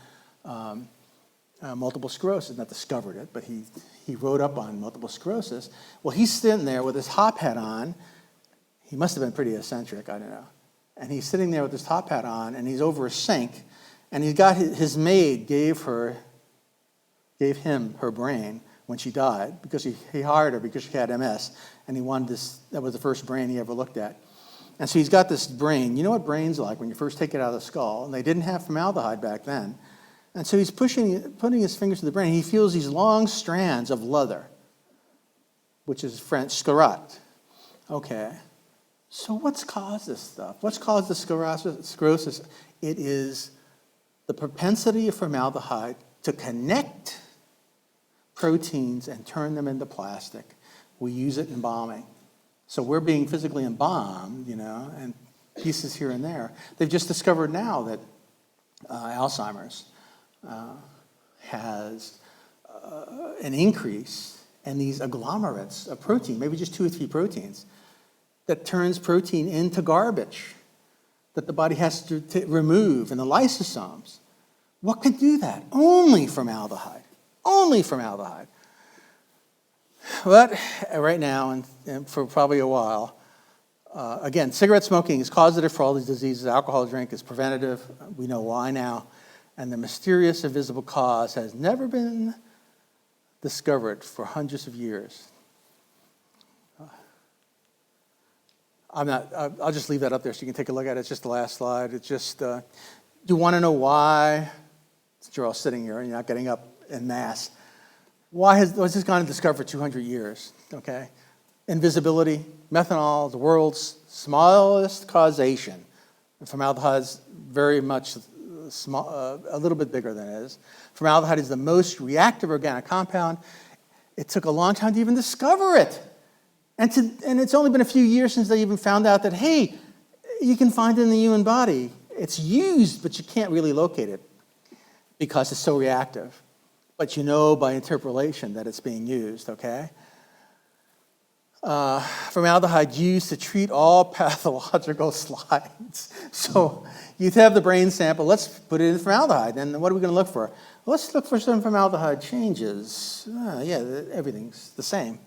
multiple sclerosis. Not discovered it, but he wrote up on multiple sclerosis. Well, he's sitting there with his top hat on. He must have been pretty eccentric, I don't know. And he's sitting there with his top hat on, and he's over a sink. And he's got his maid gave him her brain when she died because he hired her because she had MS, and he wanted this. That was the first brain he ever looked at. And so he's got this brain. You know what brain's like when you first take it out of the skull, and they didn't have formaldehyde back then. And so he's putting his fingers to the brain. And he feels these long strands of leather, which is French sclerot. Okay. So what's caused this stuff? What's caused the sclerosis? It is the propensity of formaldehyde to connect proteins and turn them into plastic. We use it in embalming. So we're being physically embalmed, and pieces here and there. They've just discovered now that Alzheimer's has an increase in these agglomerates of protein, maybe just 2 or 3 proteins, that turns protein into garbage that the body has to remove in the lysosomes. What could do that? Only formaldehyde. Only formaldehyde. But right now, and for probably a while, again, cigarette smoking is causative for all these diseases. Alcohol drink is preventative. We know why now. And the mysterious invisible cause has never been discovered for hundreds of years. I'll just leave that up there so you can take a look at it. It's just the last slide. It's just, you want to know why, since you're all sitting here and you're not getting up en masse, was this gone discovered for 200 years, okay? Invisibility, methanol, the world's smallest causation. And formaldehyde's very much small, a little bit bigger than it is. Formaldehyde is the most reactive organic compound. It took a long time to even discover it. And it's only been a few years since they even found out that, hey, you can find it in the human body. It's used, but you can't really locate it because it's so reactive. But you know by interpolation that it's being used, okay? Formaldehyde used to treat all pathological slides. So you have the brain sample. Let's put it in formaldehyde. And what are we going to look for? Let's look for some formaldehyde changes. Everything's the same.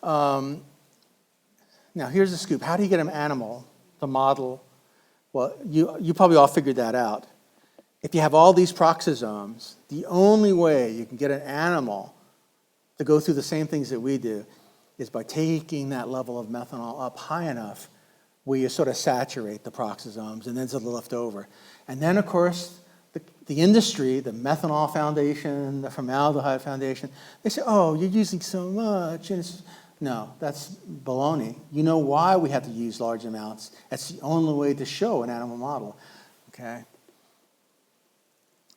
Now, here's the scoop. How do you get an animal to model? Well, you probably all figured that out. If you have all these peroxisomes, the only way you can get an animal to go through the same things that we do is by taking that level of methanol up high enough where you sort of saturate the peroxisomes, and then it's left over. And then, of course, the industry, the methanol foundation, the formaldehyde foundation, they say, oh, you're using so much. And no, that's baloney. You know why we have to use large amounts. That's the only way to show an animal model, okay?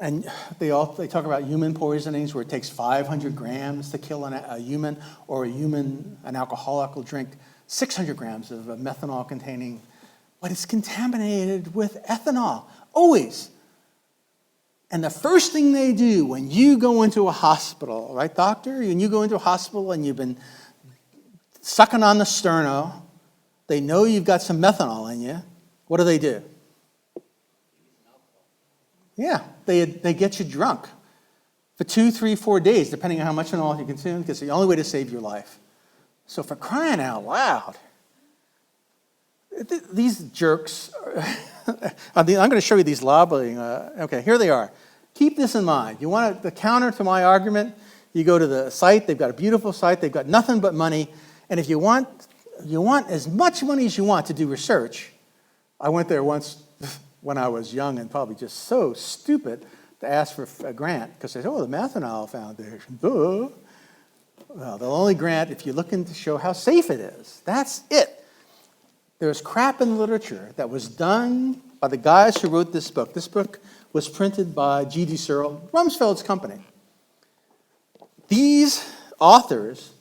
And they talk about human poisonings where it takes 500 grams to kill a human, or an alcoholic will drink 600 grams of a methanol-containing, but it's contaminated with ethanol, always. And the first thing they do when you go into a hospital, right, doctor? When you go into a hospital and you've been sucking on the sterno, they know you've got some methanol in you. What do? Yeah, they get you drunk for 2, 3, 4 days, depending on how much ethanol you consume, because it's the only way to save your life. So for crying out loud, these jerks, I'm going to show you these lobbying. Okay, here they are. Keep this in mind. You want the counter to my argument, you go to the site. They've got a beautiful site. They've got nothing but money. And if you want as much money as you want to do research, I went there once when I was young and probably just so stupid to ask for a grant, because they said, oh, the Methanol Foundation, duh. Well, they'll only grant if you're looking to show how safe it is. That's it. There's crap in literature that was done by the guys who wrote this book. This book was printed by G.D. Searle, Rumsfeld's company. These authors,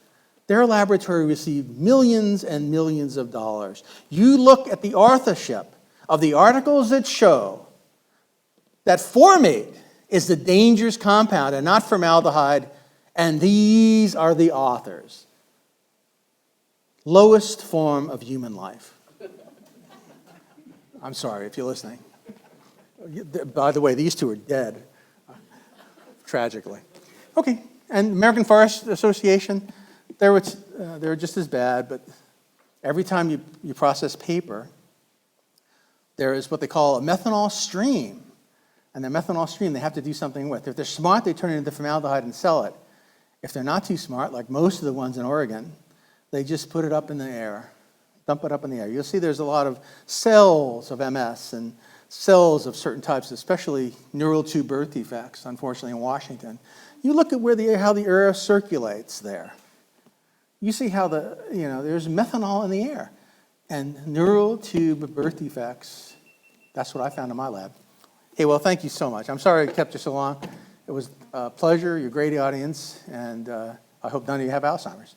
their laboratory received millions and millions of dollars. You look at the authorship of the articles that show that formate is the dangerous compound and not formaldehyde, and these are the authors. Lowest form of human life. I'm sorry if you're listening. By the way, these two are dead, tragically. Okay, and American Forest Association, they're just as bad, but every time you process paper, there is what they call a methanol stream. And the methanol stream they have to do something with. If they're smart, they turn it into formaldehyde and sell it. If they're not too smart, like most of the ones in Oregon, they just put it up in the air, dump it up in the air. You'll see there's a lot of cells of MS and cells of certain types, especially neural tube birth defects, unfortunately, in Washington. You look at how the air circulates there. You see how there's methanol in the air. And neural tube birth defects, that's what I found in my lab. Hey, well, thank you so much. I'm sorry I kept you so long. It was a pleasure. You're a great audience, and I hope none of you have Alzheimer's.